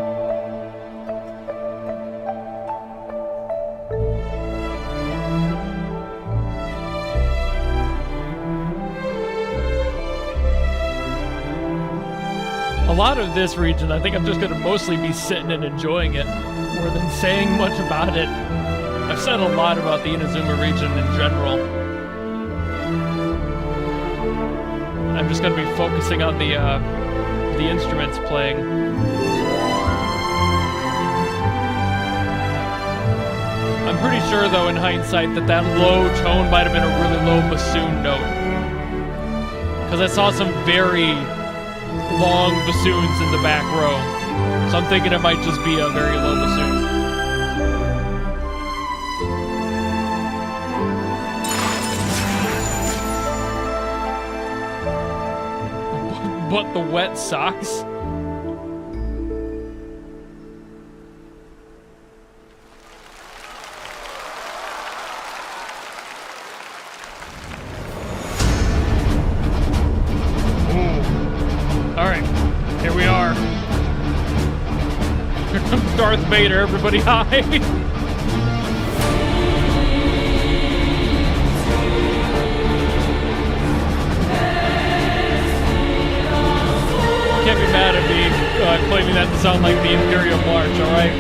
Speaker 1: A lot of this region, I think I'm just going to mostly be sitting and enjoying it more than saying much about it. I've said a lot about the Inazuma region in general. I'm just going to be focusing on the instruments playing. I'm pretty sure, though, in hindsight, that low tone might have been a really low bassoon note. Because I saw some very long bassoons in the back row. So I'm thinking it might just be a very low bassoon. But the wet socks? Alright, here we are. Here comes Darth Vader, everybody high. Can't be mad at me claiming that to sound like the Imperial March, alright?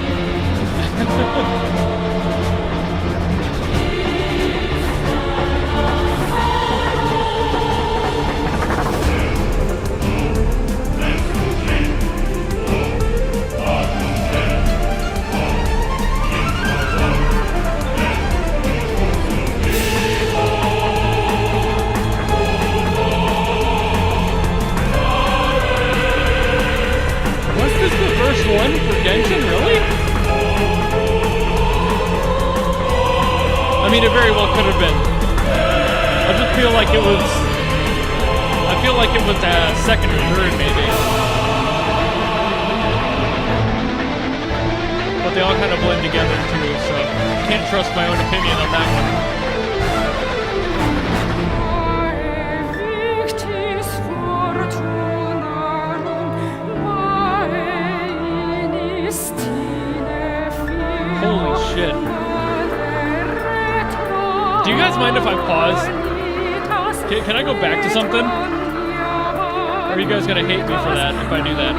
Speaker 1: First one for Genshin, really? I mean, it very well could have been. I just feel like it was... I feel like it was second or third, maybe. But they all kind of blend together, too, so can't trust my own opinion on that one. Holy shit. Do you guys mind if I pause? Can I go back to something? Or are you guys gonna hate me for that if I do that?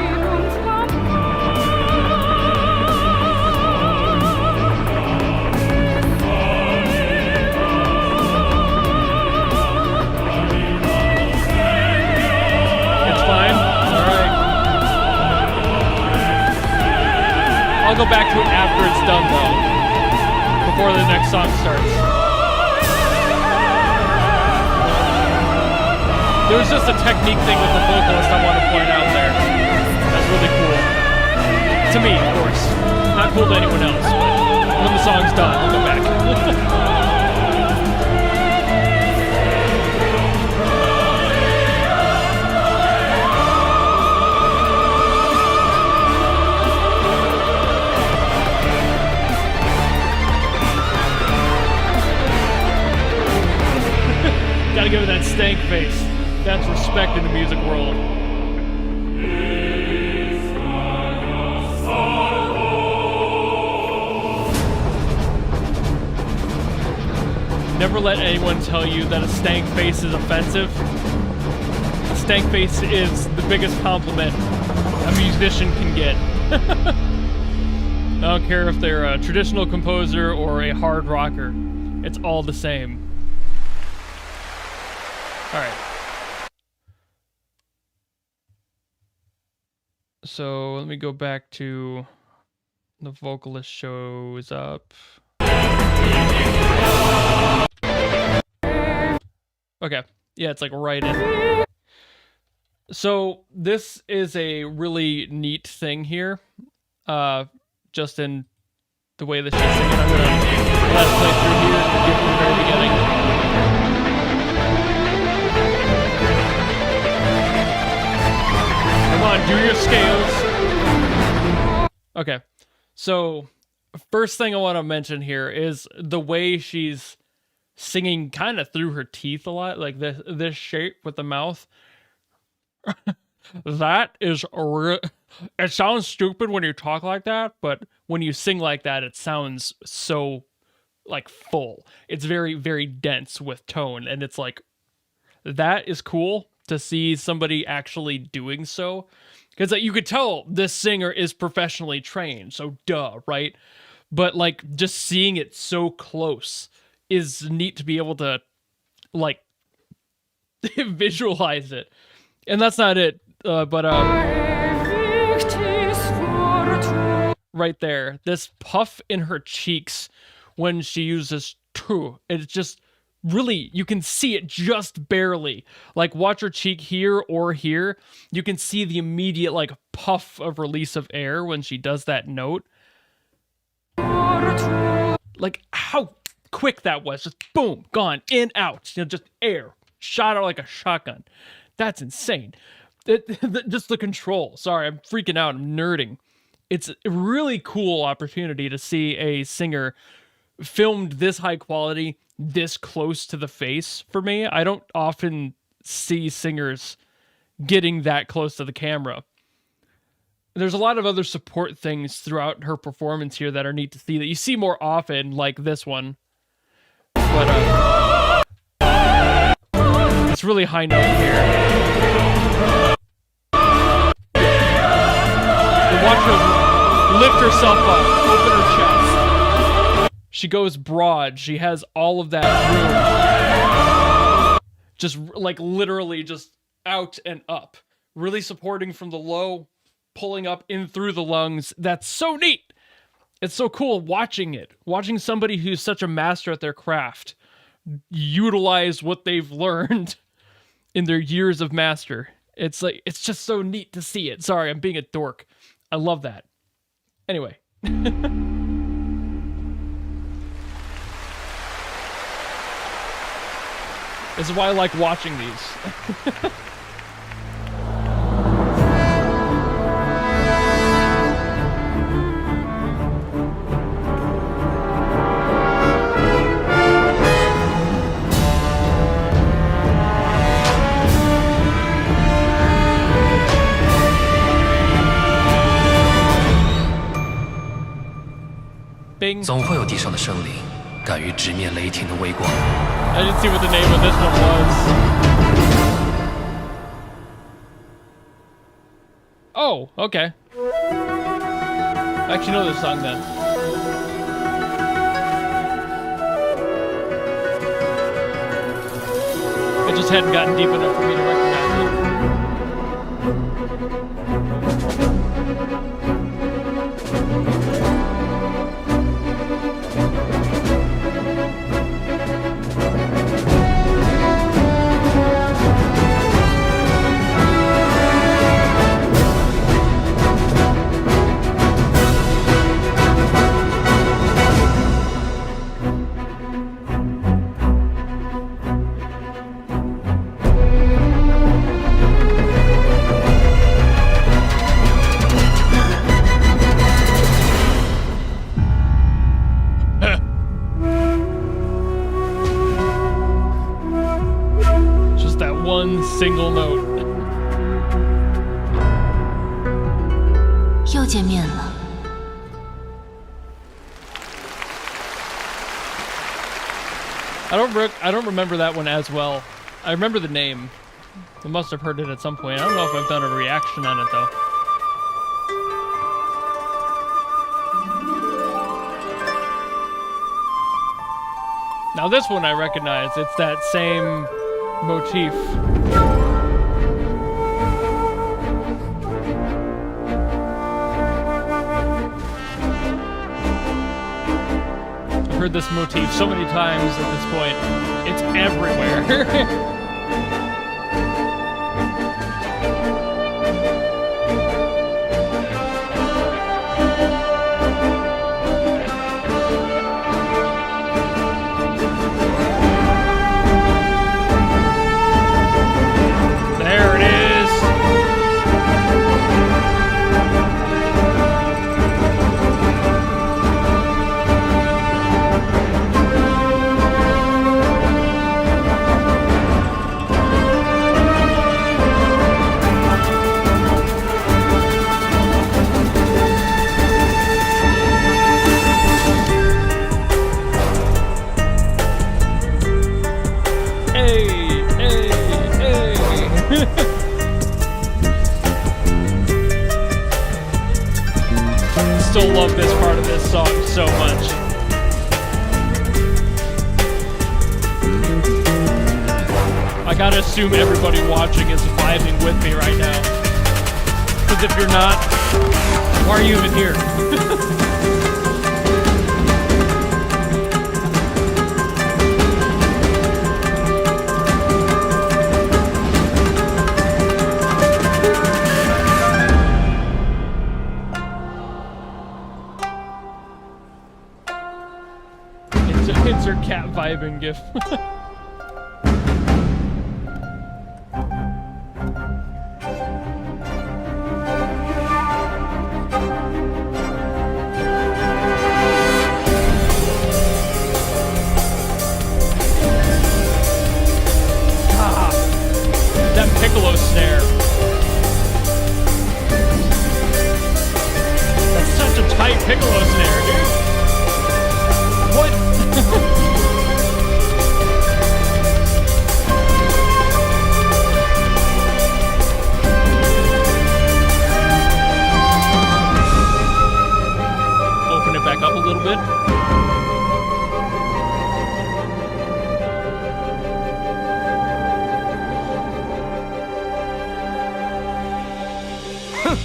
Speaker 1: It's fine? Alright. I'll go back to it after it's done, though. Before the next song starts. There's just a technique thing with the vocalist I want to point out there. That's really cool. To me, of course. Not cool to anyone else, but when the song's done, I'll go back. Gotta give it that stank face. That's respect in the music world. Never let anyone tell you that a stank face is offensive. A stank face is the biggest compliment a musician can get. I don't care if they're a traditional composer or a hard rocker. It's all the same. Alright. So let me go back to The vocalist shows up. Okay. Yeah, it's like right in. So this is a really neat thing here. Just in the way that she's singing. I'm gonna let it play through here and get from the very beginning. Come on, do your scales. Okay. So first thing I want to mention here is the way she's singing kind of through her teeth a lot, like this shape with the mouth. That is it sounds stupid when you talk like that, but when you sing like that, it sounds so like full. It's very, very dense with tone, and it's like that is cool to see somebody actually doing so, because you could tell this singer is professionally trained, so duh, right? But like just seeing it so close is neat to be able to like visualize it. And that's not it, but right there, this puff in her cheeks when she uses tu, it's just really, you can see it just barely. Like watch her cheek here or here, you can see the immediate like puff of release of air when she does that note. Like how quick that was, just boom, gone, in, out, you know, just air, shot out like a shotgun. That's insane. Just the control. Sorry, I'm freaking out. I'm nerding. It's a really cool opportunity to see a singer filmed this high quality, this close to the face for me. I don't often see singers getting that close to the camera. There's a lot of other support things throughout her performance here that are neat to see that you see more often, like this one. But it's really high note here. Watch her lift herself up, open her chest. She goes broad. She has all of that room. Just like literally just out and up. Really supporting from the low, pulling up in through the lungs. That's so neat. It's so cool watching it. Watching somebody who's such a master at their craft utilize what they've learned in their years of master. It's like, it's just so neat to see it. Sorry, I'm being a dork. I love that. Anyway. This is why I like watching these. Bing.
Speaker 3: 总会有地上的生灵敢于直面雷霆的微光。
Speaker 1: I didn't see what the name of this one was. Oh, okay. I actually know this song then. It just hadn't gotten deep enough for me to recognize it. Single note.
Speaker 2: 又见面了。
Speaker 1: I don't remember that one as well. I remember the name. I must have heard it at some point. I don't know if I've done a reaction on it though. Now this one I recognize. It's that same motif. heard this motif so many times at this point. It's everywhere. There it is. Still love this part of this song so much. I gotta assume everybody watching is vibing with me right now. Because if you're not, why are you even here? Insert cat vibing gif. That piccolo snare. That's such a tight piccolo snare, dude. What? Open it back up a little bit.
Speaker 7: Huh.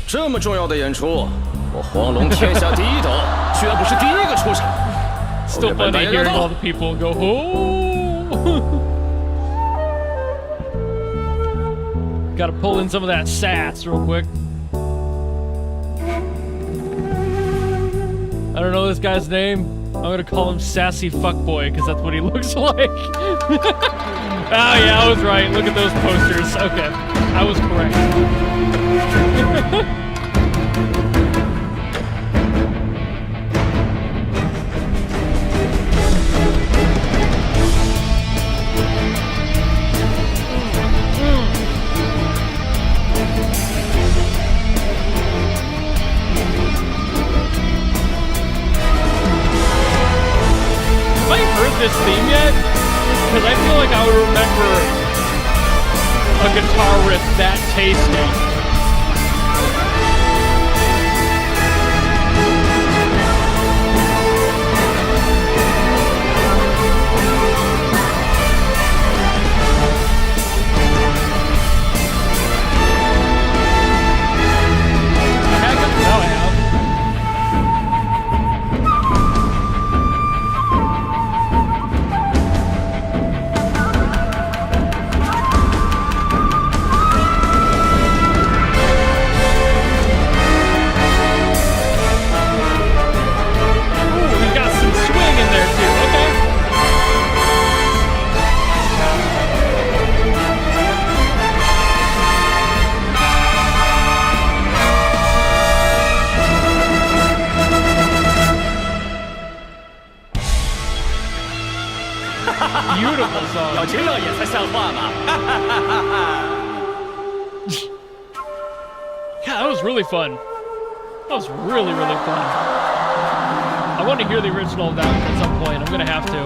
Speaker 7: 这么重要的演出，我黄龙天下第一等，绝不是第一个出场。
Speaker 1: Still funny hearing all the people go, oh! Gotta pull in some of that sass real quick. I don't know this guy's name. I'm gonna call him Sassy Fuckboy, because that's what he looks like. Ah, yeah, I was right. Look at those posters. Okay, I was correct. This theme yet? Because I feel like I would remember a guitar riff that tasty. I haven't? No, I have. Beautiful song.
Speaker 3: 要这样也才像话嘛！
Speaker 1: Yeah, that was really fun. That was really, really fun. I want to hear the original of that one at some point. I'm gonna have to.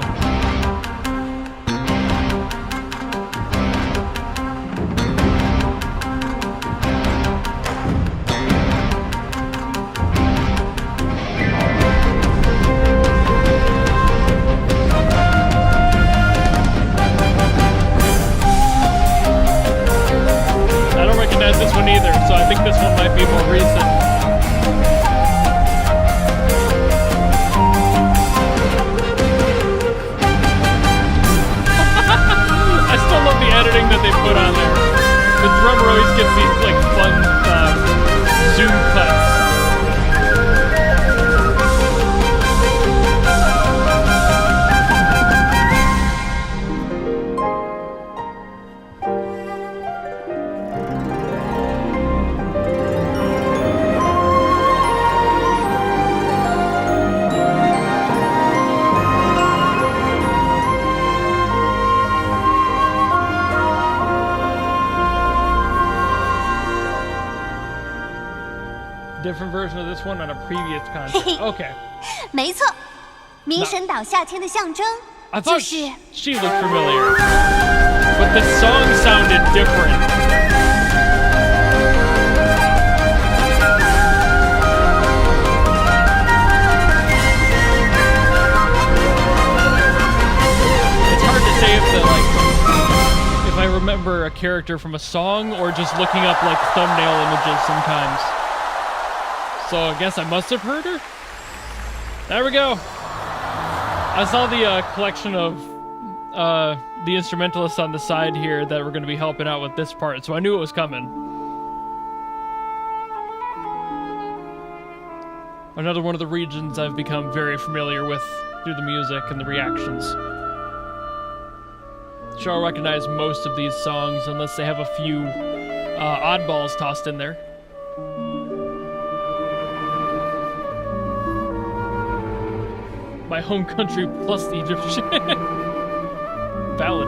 Speaker 1: This one either, so I think this one might be more recent. editing that they put on there. The drummer always gets these like fun zoom cuts. Different version of this one on a previous concert. Okay.
Speaker 4: 没错，明神岛夏天的象征
Speaker 1: I
Speaker 4: 就
Speaker 1: thought
Speaker 4: 是
Speaker 1: she looked familiar, but the song sounded different. It's hard to say if I remember a character from a song or just looking up like thumbnail images sometimes. So I guess I must have heard her. There we go. I saw the collection of the instrumentalists on the side here that were going to be helping out with this part, so I knew it was coming. Another one of the regions I've become very familiar with through the music and the reactions. Sure, I'll recognize most of these songs unless they have a few oddballs tossed in there. My home country plus the Egyptian. Valid.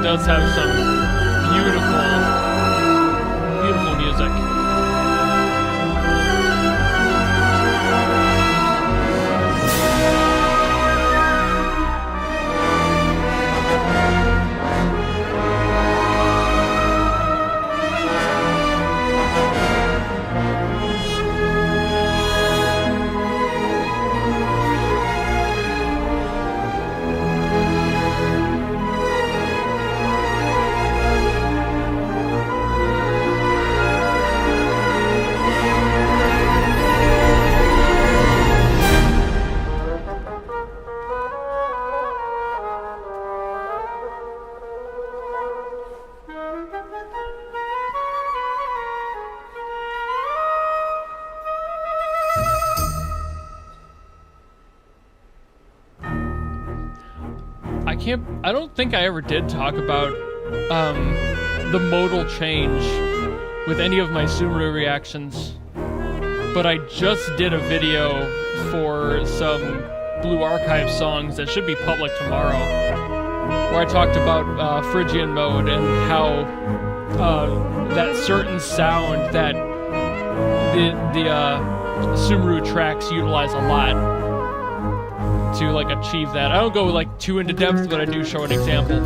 Speaker 1: Does have some beautiful, beautiful music. I don't think I ever did talk about the modal change with any of my Sumeru reactions, but I just did a video for some Blue Archive songs that should be public tomorrow, where I talked about Phrygian mode and how that certain sound that the Sumeru tracks utilize a lot to like achieve that. I don't go like too into depth, but I do show an example.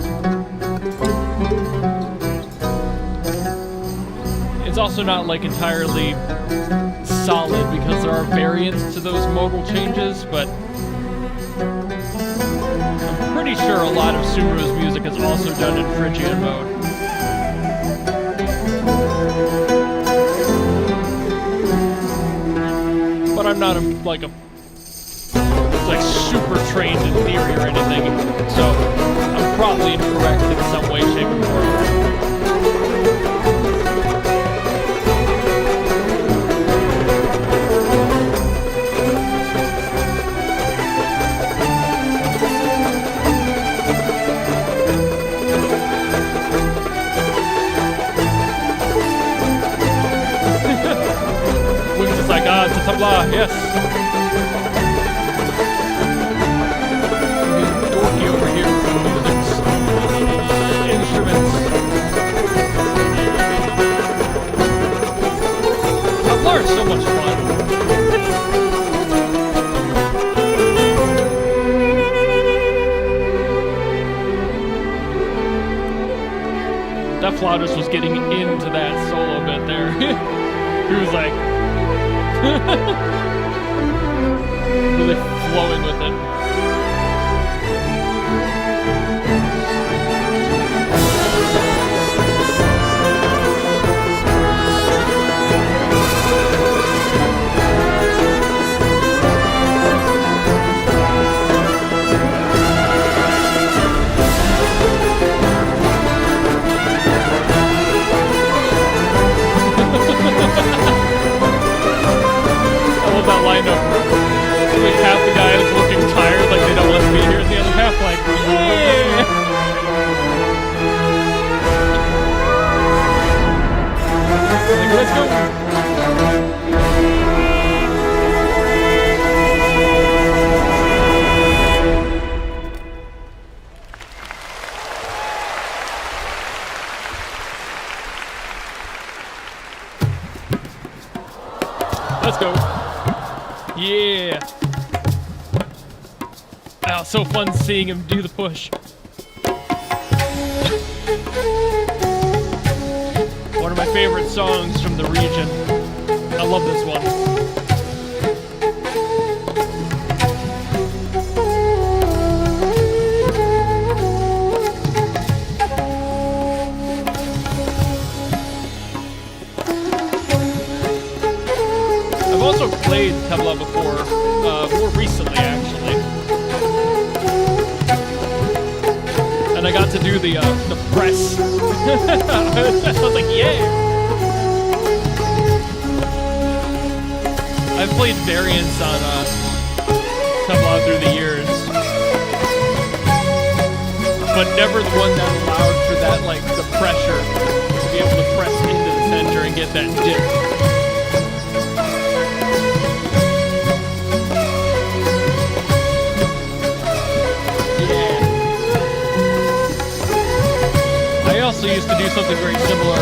Speaker 1: It's also not like entirely solid because there are variants to those modal changes, but I'm pretty sure a lot of Sumeru's music is also done in Phrygian mode. But I'm not like super trained in theory or anything, so I'm probably incorrect in some way, shape, or form. Wings is like, it's a tabla, yes. Over here, instruments. Tabla is so much fun. That flautist was getting into that solo bit there. He was like really flowing with it. That lineup. Like half the guys looking tired, like they don't want to be here, and the other half like, yeah. Like, let's go. Let's go. Yeah. Oh, so fun seeing him do the push. One of my favorite songs from the region. I love this one. I've also played tabla before, more recently actually, and I got to do the press. I was like, yeah. I've played variants on tabla through the years, but never the one that allowed for that, like, the pressure to be able to press into the center and get that dip. I also used to do something very similar.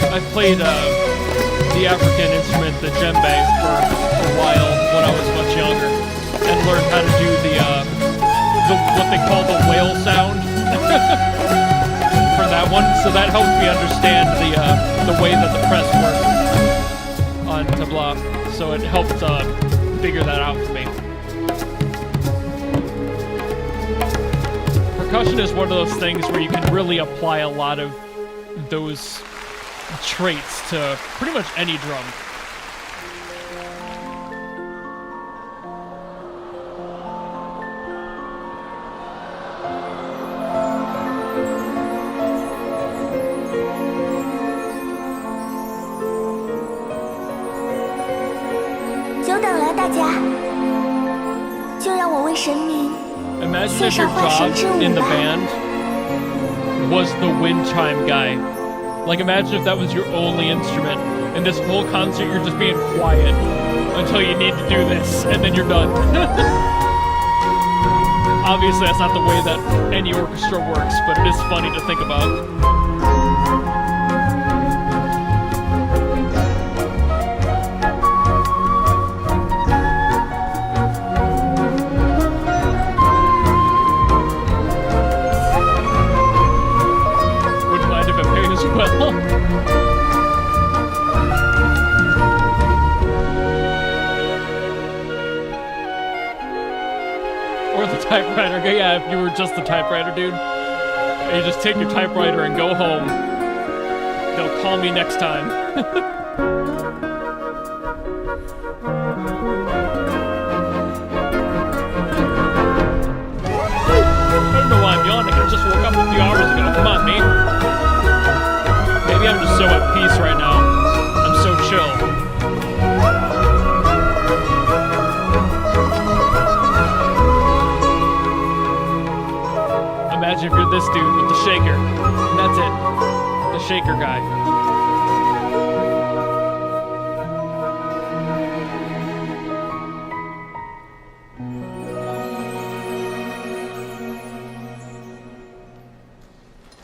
Speaker 1: I played the African instrument, the djembe, for a while when I was much younger, and learned how to do the what they call the whale sound for that one. So that helped me understand the way that the press works on tabla. So it helped figure that out for me. Percussion is one of those things where you can really apply a lot of those traits to pretty much any drum. Imagine if your job in the band was the wind chime guy. Like, imagine if that was your only instrument, and this whole concert you're just being quiet until you need to do this, and then you're done. Obviously, that's not the way that any orchestra works, but it is funny to think about. Or the typewriter. Yeah, if you were just the typewriter dude, and you just take your typewriter and go home. They'll call me next time. I don't know why I'm yawning. I just woke up a few hours ago. Come on, me. Maybe I'm just so at peace right now. I'm so chill. Imagine if you're this dude with the shaker. And that's it. The shaker guy.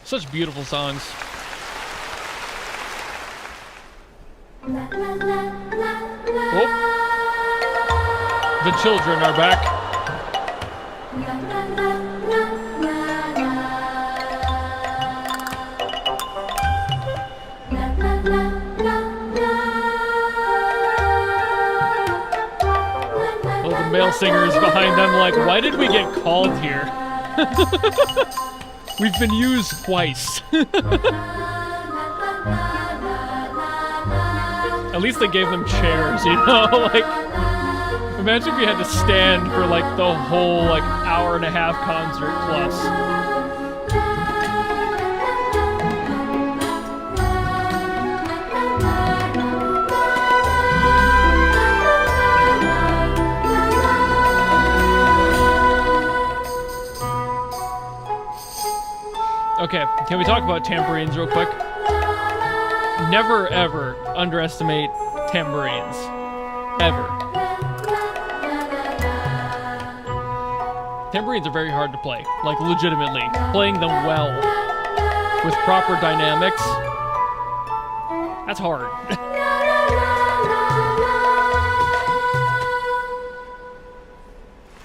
Speaker 1: Such beautiful songs. Oh. The children are back. with the male singers behind them like, why did we get called here? We've been used twice. At least they gave them chairs, you know? Like, imagine if we had to stand for like the whole like hour-and-a-half concert plus. Okay, can we talk about tambourines real quick? Never ever underestimate tambourines. Ever. Tambourines are very hard to play. Like, legitimately. Playing them well with proper dynamics, that's hard.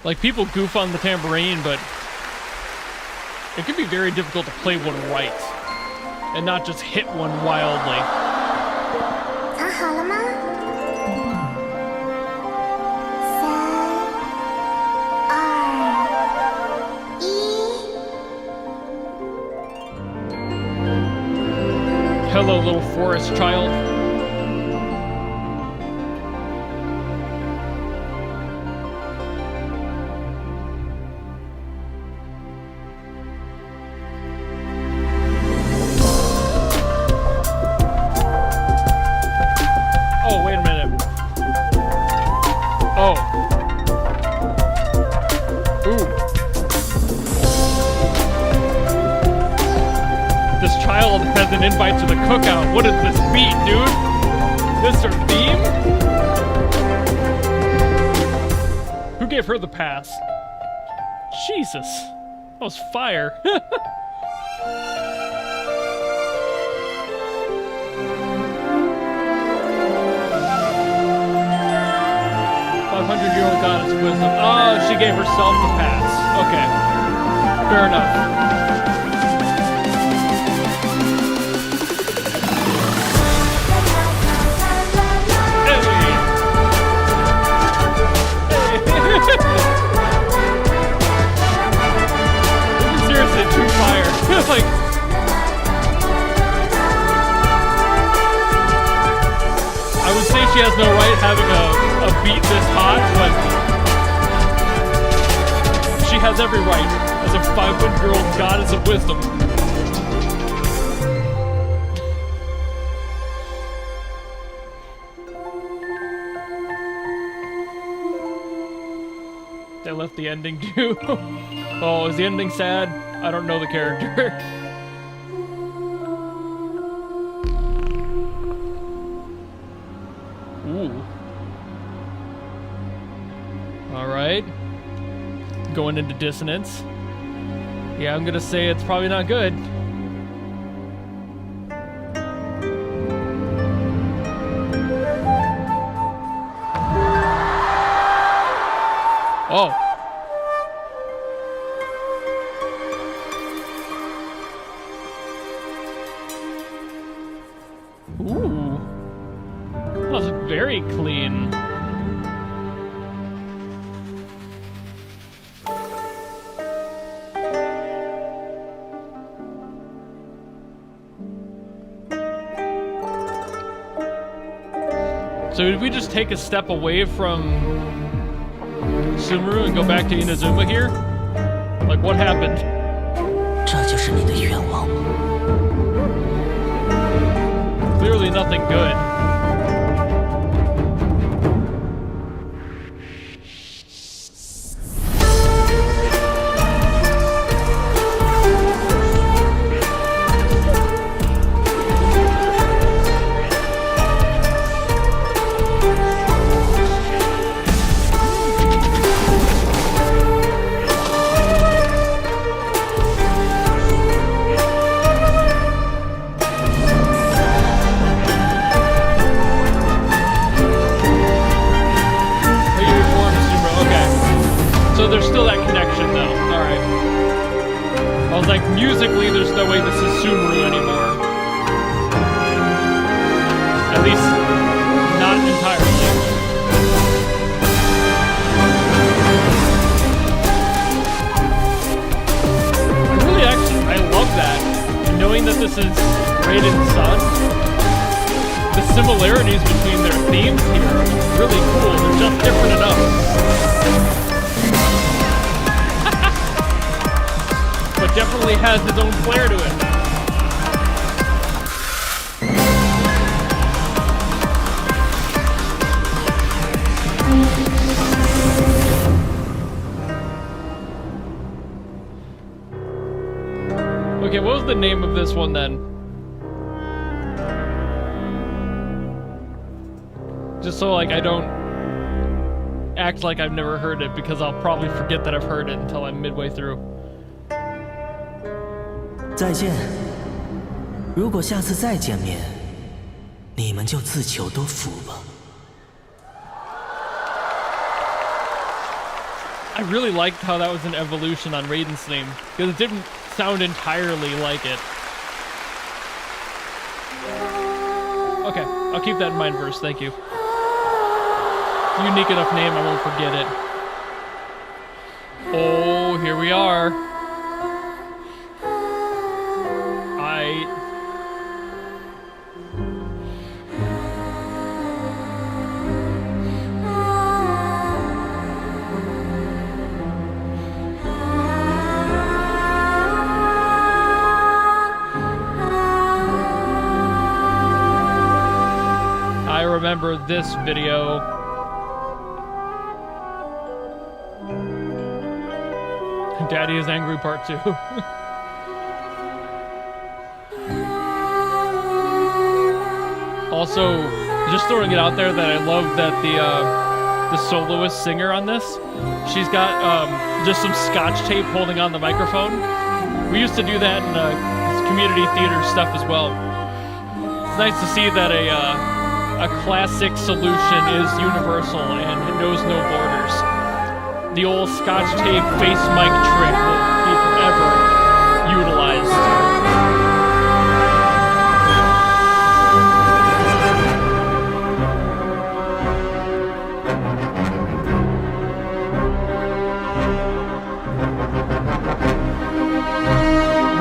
Speaker 1: Like, people goof on the tambourine, but it can be very difficult to play one right and not just hit one wildly.
Speaker 4: 藏好了吗？3、2、1。
Speaker 1: Hello, little forest child. Oh, wait a minute. Oh. Ooh. This child has an invite to the cookout. What is this beat, dude? This her theme? Who gave her the pass? Jesus. That was fire. 500-year-old goddess of wisdom. Oh, she gave herself the pass. Okay. Fair enough. This is seriously too fire. Like, I would say she has no right having a beat this hot, but she has every right as a 500-year-old goddess of wisdom. They left the ending too. Oh, is the ending sad? I don't know the character. Ooh. Alright. Going into dissonance. Yeah, I'm gonna say it's probably not good. Oh. Ooh. That was very clean. So did we just take a step away from Sumeru and go back to Inazuma here? Like, what happened?
Speaker 3: 这就是你的愿望吗？
Speaker 1: Clearly nothing good. There's still that connection though. Alright. I was like, musically, there's no way this is Sumeru anymore. At least, not entirely. versus Raiden's son. The similarities between their themes here are really cool. They're just different enough. But definitely has its own flair to it. Okay, what was the name of this one then? Just so like I don't act like I've never heard it, because I'll probably forget that I've heard it until I'm midway through.
Speaker 8: 再见。如果下次再见面，你们就自求多福吧。
Speaker 1: I really liked how that was an evolution on Raiden's theme, because it didn't sound entirely like it. Okay, I'll keep that in mind first, thank you. Unique enough name, I won't forget it. Oh, here we are. I remember this video. Daddy is Angry Part 2. Also, just throwing it out there that I love that the soloist singer on this, she's got just some scotch tape holding on the microphone. We used to do that in community theater stuff as well. It's nice to see that a classic solution is universal and it knows no borders. The old scotch tape face mic trick will be forever utilized.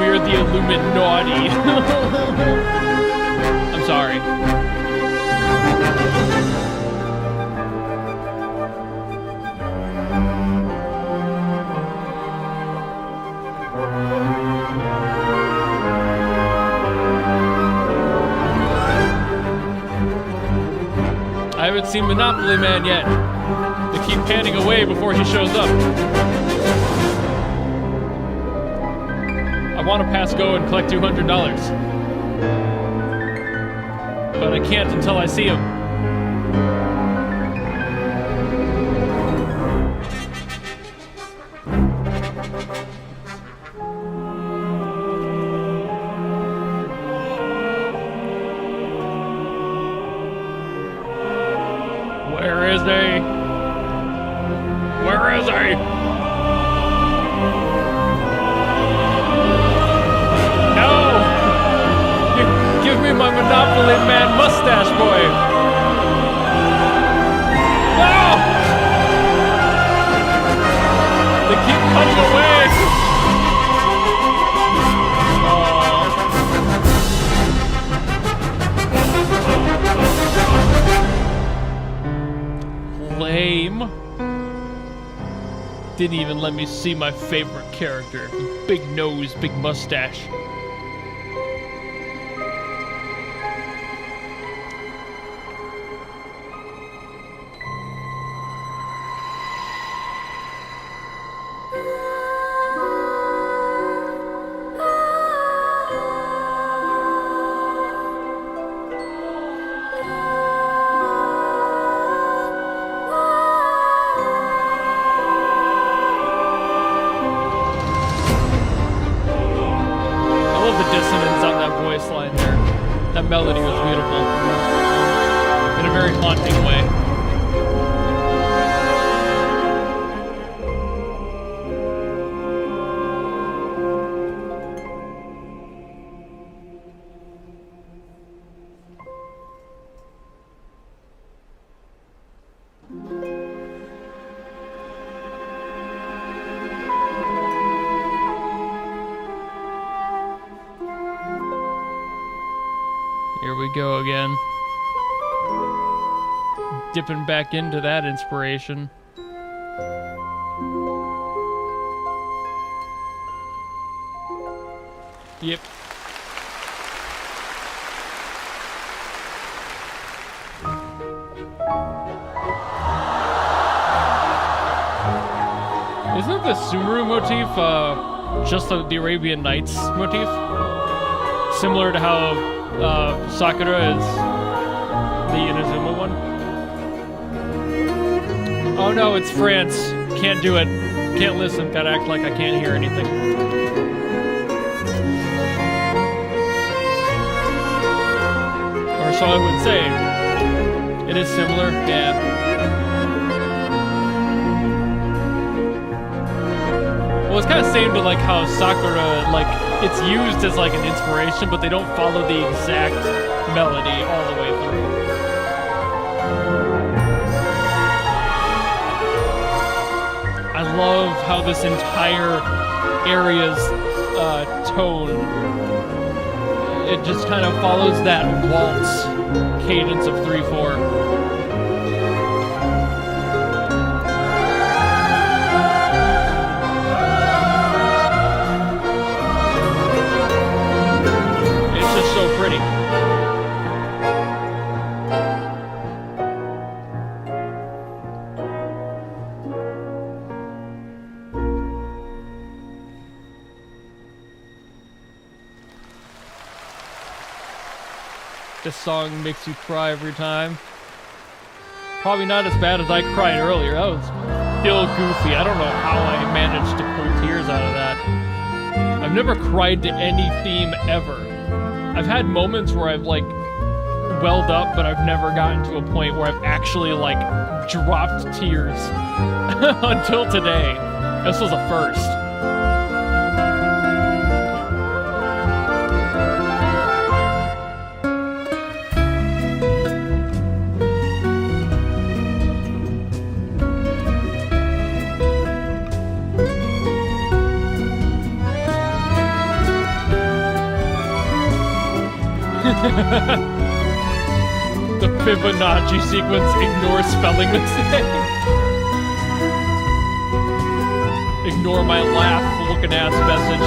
Speaker 1: We're the Illuminati. I'm sorry. I haven't seen Monopoly Man yet. They keep panning away before he shows up. I want to pass go and collect $200. But I can't until I see him. Where is he? Where is he? No! Give me my Monopoly Man mustache boy! No! They keep cutting away! Lame. Didn't even let me see my favorite character. Big nose, big mustache. Melody was beautiful in a very haunting way. we go again. Dipping back into that inspiration. Yep. Isn't the Sumeru motif just the Arabian Nights motif? Similar to how Sakura is the Inazuma one? Oh no, it's France. Can't do it. Can't listen. Gotta act like I can't hear anything. Or so I would say. It is similar, yeah. Well, it's kind of same to like how Sakura, like, it's used as like an inspiration, but they don't follow the exact melody all the way through. I love how this entire area's tone, it just kind of follows that waltz cadence of 3/4. This song makes you cry every time. Probably not as bad as I cried earlier. That was still goofy. I don't know how I managed to pull tears out of that. I've never cried to any theme ever. I've had moments where I've like welled up, but I've never gotten to a point where I've actually like dropped tears until today. This was a first. The Fibonacci sequence, ignore spelling mistake. Ignore my laugh looking ass message.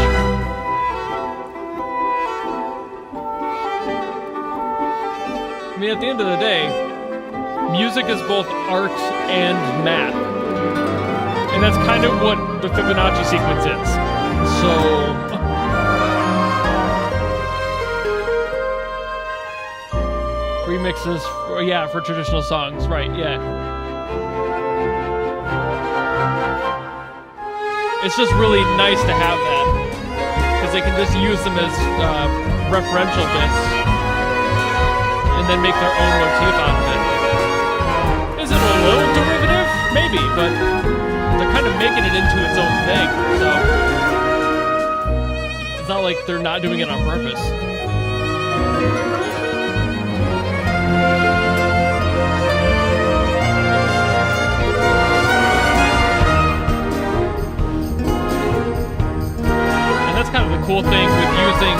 Speaker 1: I mean, at the end of the day, music is both art and math. And that's kind of what the Fibonacci sequence is. So... remixes, yeah, for traditional songs, right, yeah. It's just really nice to have that, because they can just use them as referential bits, and then make their own motif out of it. Is it a little derivative? Maybe, but they're kind of making it into its own thing, so it's not like they're not doing it on purpose. And that's kind of the cool thing with using...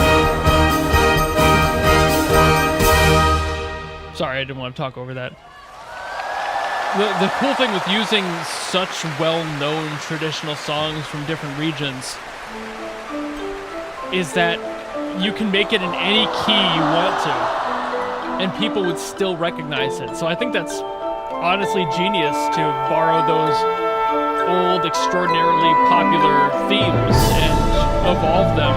Speaker 1: Sorry, I didn't want to talk over that. The cool thing with using such well-known traditional songs from different regions is that you can make it in any key you want to, and people would still recognize it. So I think that's honestly genius to borrow those old, extraordinarily popular themes and evolve them.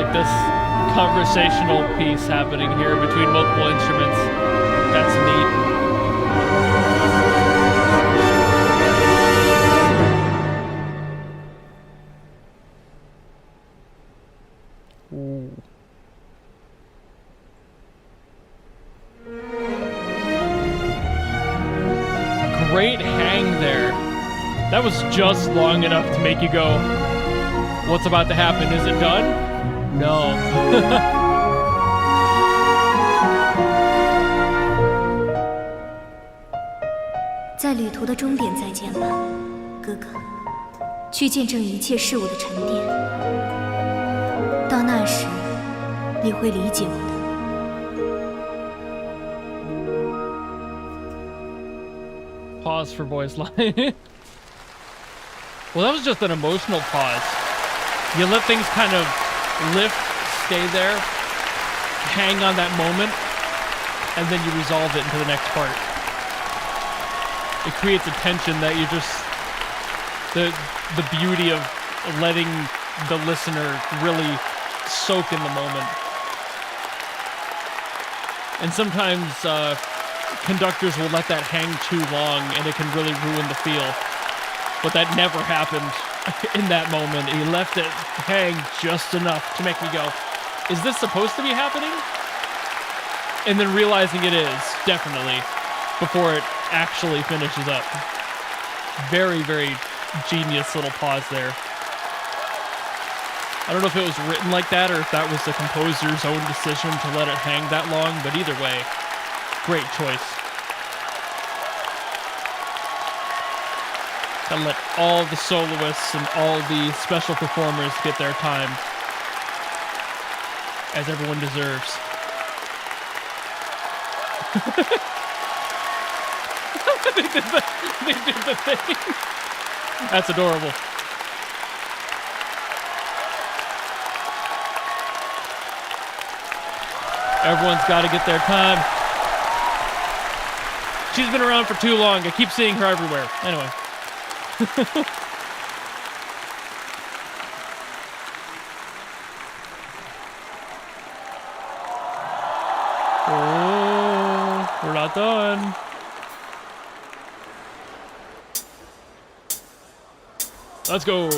Speaker 1: like this conversational piece happening here between multiple instruments. That's neat. Ooh. Great hang there. That was just long enough to make you go, what's about to happen? Is it done? No.
Speaker 2: 在旅途的终点再见吧，哥哥。去见证一切事物的沉淀。到那时，你会理解我的。
Speaker 1: Pause for voice line. Well, that was just an emotional pause. You let things kind of lift, stay there, hang on that moment, and then you resolve it into the next part. It creates a tension that you just... The beauty of letting the listener really soak in the moment. And sometimes conductors will let that hang too long and it can really ruin the feel. But that never happened in that moment. He left it hang just enough to make me go, is this supposed to be happening? And then realizing it is, definitely, before it actually finishes up. Very, very genius little pause there. I don't know if it was written like that or if that was the composer's own decision to let it hang that long, but either way, great choice. Gotta let all the soloists and all the special performers get their time, as everyone deserves. They did the thing. That's adorable. Everyone's got to get their time. She's been around for too long. I keep seeing her everywhere. Anyway. Oh, we're not done. Let's go.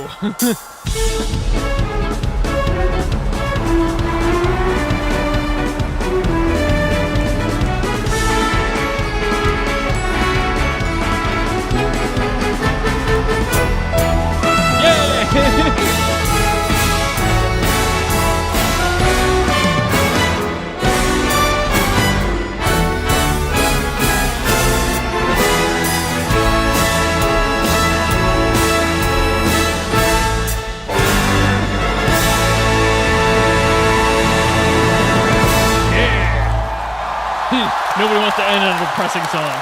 Speaker 1: Nobody wants to end on a depressing song.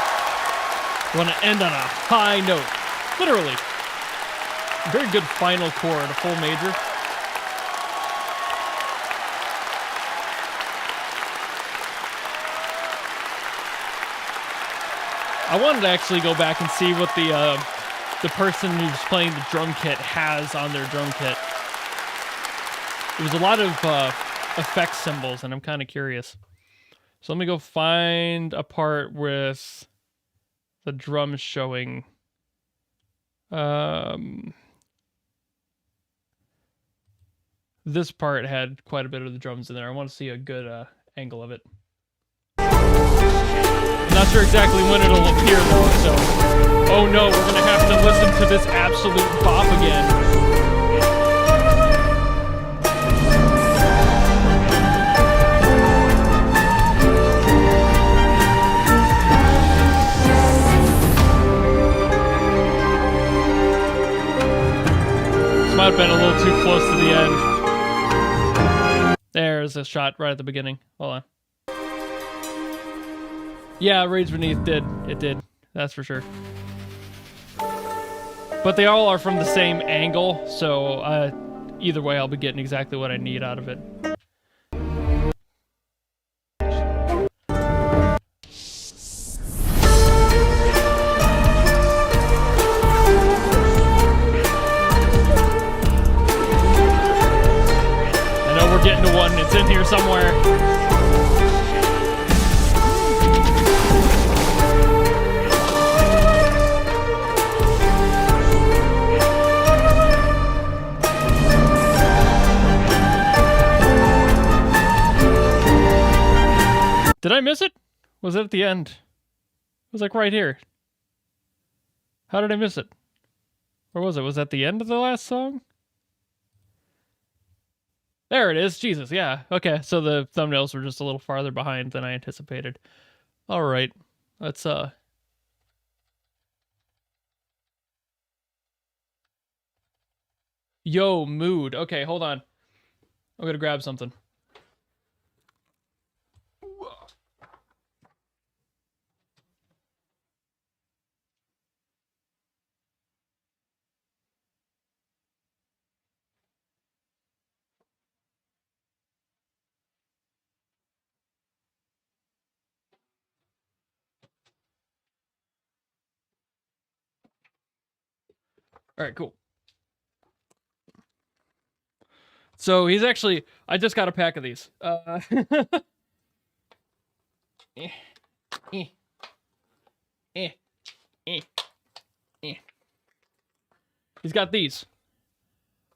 Speaker 1: You want to end on a high note. Literally. Very good final chord, a full major. I wanted to actually go back and see what the person who's playing the drum kit has on their drum kit. It was a lot of effect symbols, and I'm kind of curious. So let me go find a part with the drums showing. This part had quite a bit of the drums in there. I want to see a good angle of it. I'm not sure exactly when it'll appear though, so... Oh no, we're gonna have to listen to this absolute bop again. Might have been a little too close to the end. There's a shot right at the beginning. Hold on. Yeah, Rage Beneath did. It did. That's for sure. But they all are from the same angle, so either way I'll be getting exactly what I need out of it. Did I miss it? Was it at the end? It was like right here. How did I miss it? Or was it? Was it at the end of the last song? There it is. Jesus, yeah. Okay, so the thumbnails were just a little farther behind than I anticipated. All right. Let's Yo, mood. Okay, hold on. I'm gonna grab something. All right, cool. So he's actually, I just got a pack of these. He's got these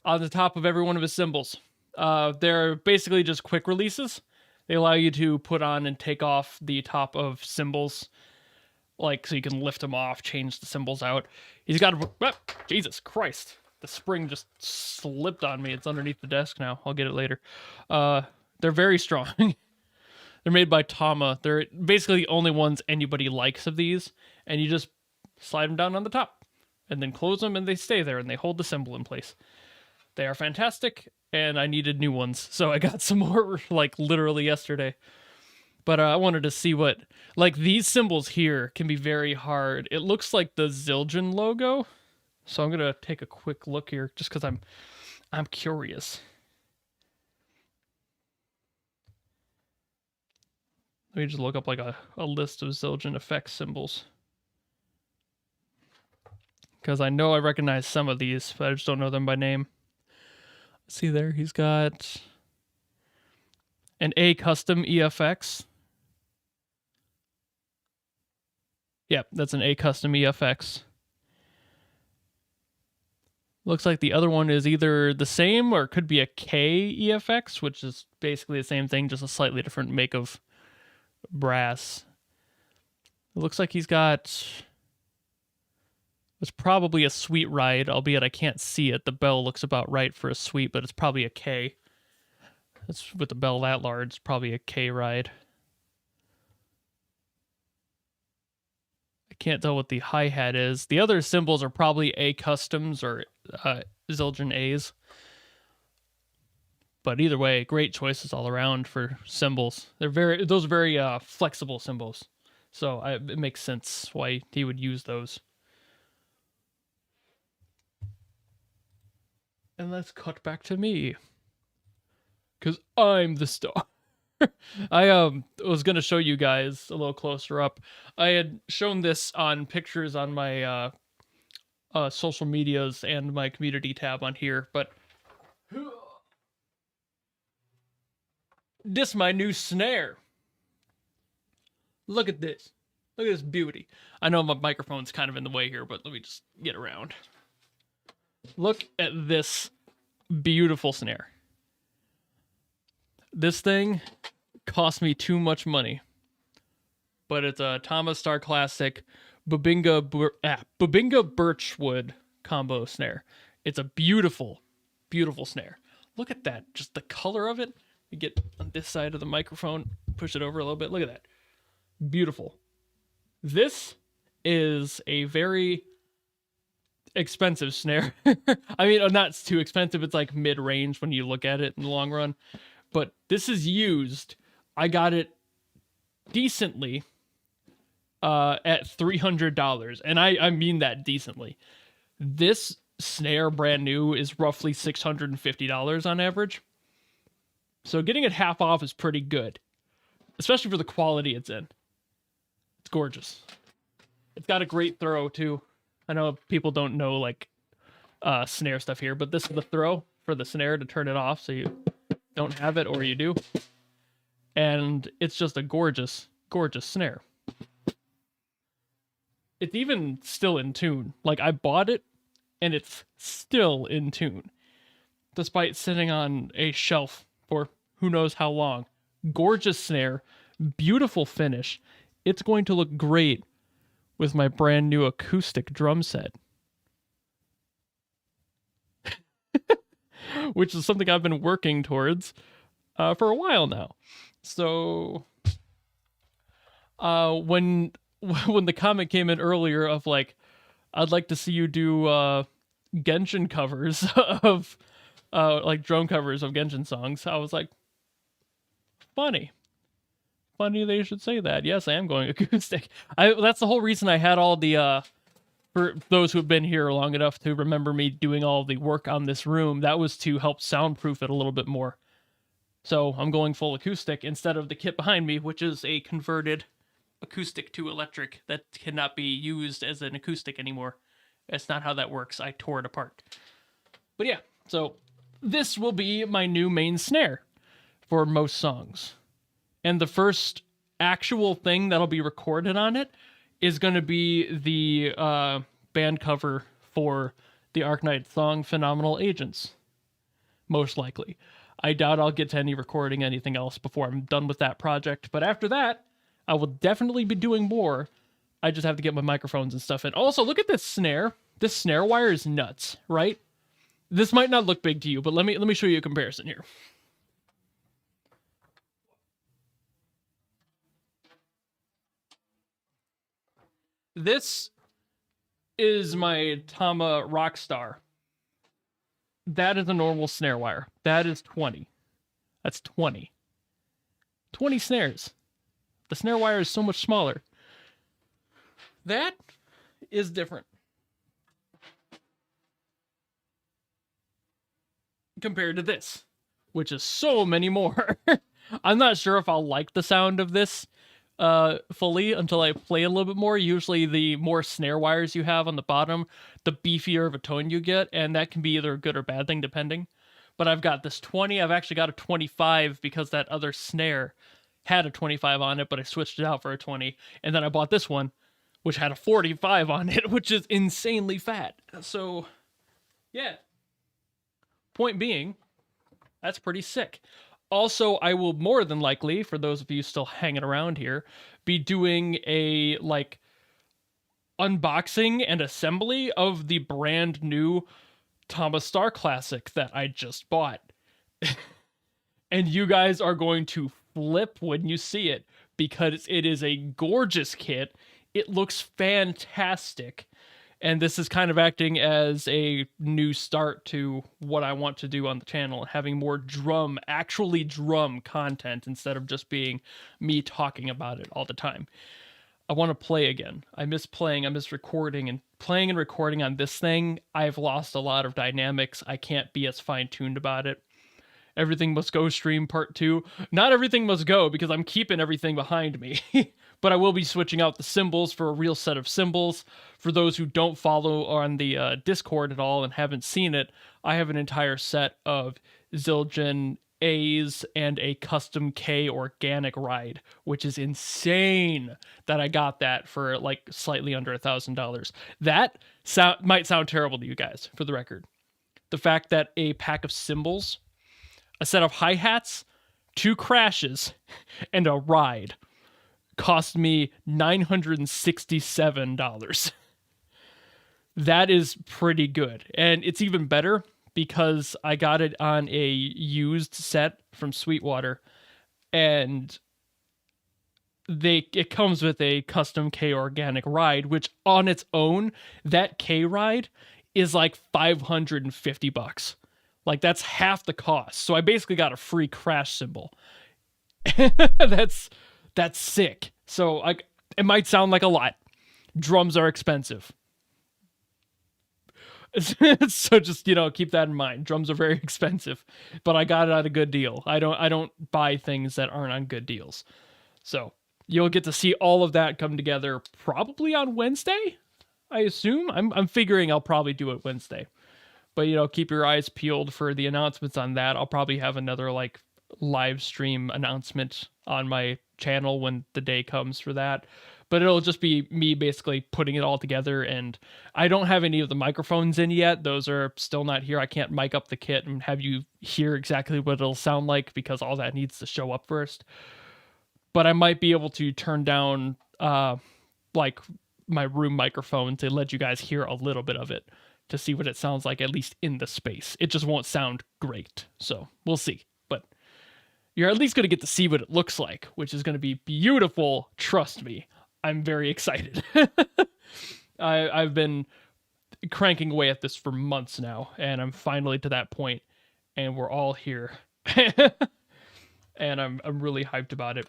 Speaker 1: on the top of every one of his cymbals. They're basically just quick releases. They allow you to put on and take off the top of cymbals, like so you can lift them off, change the cymbals out. He's got a, Jesus Christ. The spring just slipped on me. It's underneath the desk now. I'll get it later. They're very strong. They're made by Tama. They're basically the only ones anybody likes of these. And you just slide them down on the top. And then close them and they stay there and they hold the cymbal in place. They are fantastic. And I needed new ones. So I got some more like literally yesterday. But I wanted to see what... Like these cymbals here can be very hard. It looks like the Zildjian logo. So I'm gonna take a quick look here, just because I'm curious. Let me just look up like a list of Zildjian effects symbols, because I know I recognize some of these, but I just don't know them by name. See there, he's got an A custom EFX. Yep, that's an A custom EFX. Looks like the other one is either the same or it could be a K EFX, which is basically the same thing, just a slightly different make of brass. It looks like he's got... It's probably a sweet ride, albeit I can't see it. The bell looks about right for a sweet, but it's probably a K. That's with the bell that large, it's probably a K ride. I can't tell what the hi-hat is. The other symbols are probably A customs or Zildjian A's. But either way, great choices all around for cymbals. Those are very flexible cymbals. So it makes sense why he would use those. And let's cut back to me. Because I'm the star. I was going to show you guys a little closer up. I had shown this on pictures on my social medias and my community tab on here, but this my new snare. Look at this. Look at this beauty. I know my microphone's kind of in the way here, but let me just get around. Look at this beautiful snare. This thing cost me too much money, but it's a Tama Star Classic Bubinga Birchwood combo snare. It's a beautiful, beautiful snare. Look at that, just the color of it. You get on this side of the microphone, push it over a little bit. Look at that, beautiful. This is a very expensive snare. I mean, not too expensive. It's like mid-range when you look at it in the long run. But this is used. I got it decently at $300. And I mean that decently. This snare, brand new, is roughly $650 on average. So getting it half off is pretty good. Especially for the quality it's in. It's gorgeous. It's got a great throw, too. I know people don't know, like, snare stuff here. But this is the throw for the snare to turn it off. So you don't have it, or you do. And it's just a gorgeous, gorgeous snare. It's even still in tune. Like, I bought it, and it's still in tune. Despite sitting on a shelf for who knows how long. Gorgeous snare. Beautiful finish. It's going to look great with my brand new acoustic drum set. Which is something I've been working towards for a while now. So when the comment came in earlier of like, I'd like to see you do Genshin covers of like drum covers of Genshin songs, I was like, funny they should say that. Yes, I am going acoustic. That's the whole reason I had all the for those who have been here long enough to remember me doing all the work on this room, that was to help soundproof it a little bit more. So I'm going full acoustic instead of the kit behind me, which is a converted acoustic to electric that cannot be used as an acoustic anymore. That's not how that works. I tore it apart. But yeah, so this will be my new main snare for most songs. And the first actual thing that'll be recorded on it is going to be the band cover for the Arknight song Phenomenal Agents. Most likely. I doubt I'll get to any recording anything else before I'm done with that project. But after that, I will definitely be doing more. I just have to get my microphones and stuff in. Also, look at this snare. This snare wire is nuts, right? This might not look big to you, but let me show you a comparison here. This is my Tama Rockstar. That is a normal snare wire. That is 20. That's 20. 20 snares. The snare wire is so much smaller. That is different. Compared to this, which is so many more. I'm not sure if I'll like the sound of this fully until I play a little bit more. Usually the more snare wires you have on the bottom, the beefier of a tone you get, and that can be either a good or bad thing depending. But I've got this 20, I've actually got a 25 because that other snare had a 25 on it, but I switched it out for a 20, and then I bought this one, which had a 45 on it, which is insanely fat. So, yeah. Point being, that's pretty sick. Also, I will more than likely, for those of you still hanging around here, be doing a, like, unboxing and assembly of the brand new Thomas Star Classic that I just bought. And you guys are going to flip when you see it, because it is a gorgeous kit. It looks fantastic. And this is kind of acting as a new start to what I want to do on the channel, having more actually drum content instead of just being me talking about it all the time. I want to play again. I miss playing, I miss recording, and playing and recording on this thing, I've lost a lot of dynamics. I can't be as fine-tuned about it. Everything Must Go stream part 2. Not everything must go because I'm keeping everything behind me. But I will be switching out the cymbals for a real set of cymbals. For those who don't follow on the Discord at all and haven't seen it, I have an entire set of Zildjian A's and a custom K organic ride, which is insane that I got that for like slightly under $1,000. That might sound terrible to you guys, for the record. The fact that a pack of cymbals, a set of hi-hats, 2 crashes, and a ride cost me $967. That is pretty good. And it's even better because I got it on a used set from Sweetwater, and it comes with a custom K organic ride, which on its own, that K ride is like $550. Like, that's half the cost. So I basically got a free crash cymbal. That's sick. So it might sound like a lot. Drums are expensive. So just, keep that in mind. Drums are very expensive, but I got it at a good deal. I don't buy things that aren't on good deals. So you'll get to see all of that come together probably on Wednesday, I assume. I'm figuring I'll probably do it Wednesday. But, keep your eyes peeled for the announcements on that. I'll probably have another, live stream announcement on my channel when the day comes for that. But it'll just be me basically putting it all together, and I don't have any of the microphones in yet. Those are still not here. I can't mic up the kit and have you hear exactly what it'll sound like because all that needs to show up first. but I might be able to turn down like my room microphone to let you guys hear a little bit of it to see what it sounds like, at least in the space. It just won't sound great, so we'll see. But you're at least going to get to see what it looks like, which is going to be beautiful. Trust me, I'm very excited. I've been cranking away at this for months now, and I'm finally to that point, and we're all here. And I'm really hyped about it.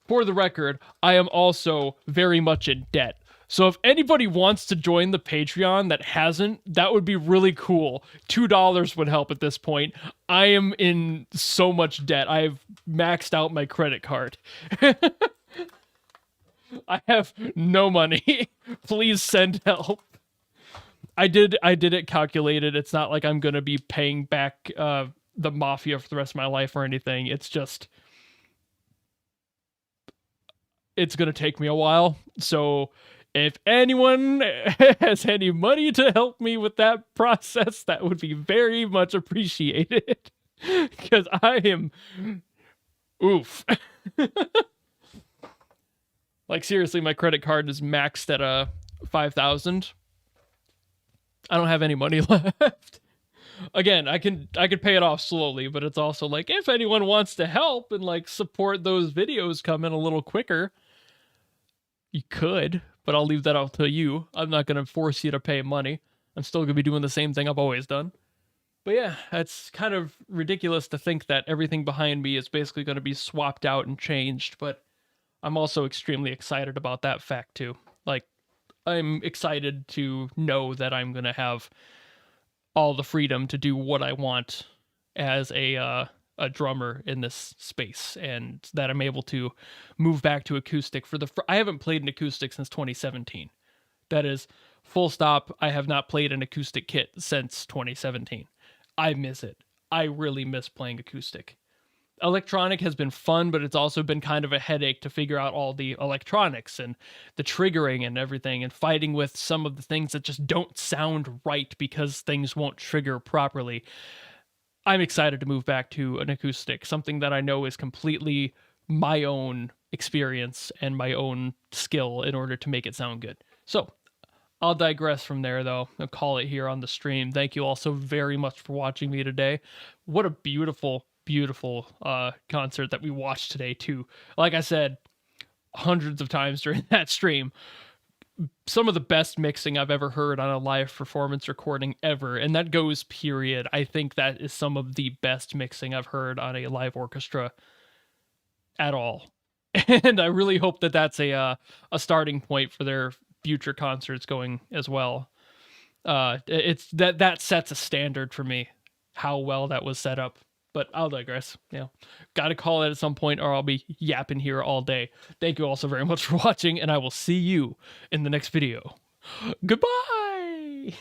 Speaker 1: For the record, I am also very much in debt. So if anybody wants to join the Patreon that hasn't, that would be really cool. $2 would help at this point. I am in so much debt. I've maxed out my credit card. I have no money. Please send help. I did it calculated. It's not like I'm going to be paying back the mafia for the rest of my life or anything. It's just, it's going to take me a while. So if anyone has any money to help me with that process, that would be very much appreciated. Because I am, oof. Like, seriously, my credit card is maxed at 5,000. I don't have any money left. Again, I could pay it off slowly, but it's also like, if anyone wants to help and like support those videos come in a little quicker, you could, but I'll leave that out to you. I'm not going to force you to pay money. I'm still going to be doing the same thing I've always done. But yeah, it's kind of ridiculous to think that everything behind me is basically going to be swapped out and changed, but I'm also extremely excited about that fact too. Like, I'm excited to know that I'm going to have all the freedom to do what I want as a drummer in this space, and that I'm able to move back to acoustic for I haven't played an acoustic since 2017. That is full stop. I have not played an acoustic kit since 2017. I miss it. I really miss playing acoustic. Electronic has been fun, but it's also been kind of a headache to figure out all the electronics and the triggering and everything, and fighting with some of the things that just don't sound right because things won't trigger properly. I'm excited to move back to an acoustic, something that I know is completely my own experience and my own skill in order to make it sound good. So I'll digress from there, though. I'll call it here on the stream. Thank you all so very much for watching me today. What a beautiful concert that we watched today too. Like I said hundreds of times during that stream, some of the best mixing I've ever heard on a live performance recording ever, and that goes period. I think that is some of the best mixing I've heard on a live orchestra at all. And I really hope that that's a starting point for their future concerts going as well. It's that sets a standard for me, how well that was set up. But I'll digress. Gotta call it at some point or I'll be yapping here all day. Thank you all so very much for watching, and I will see you in the next video. Goodbye!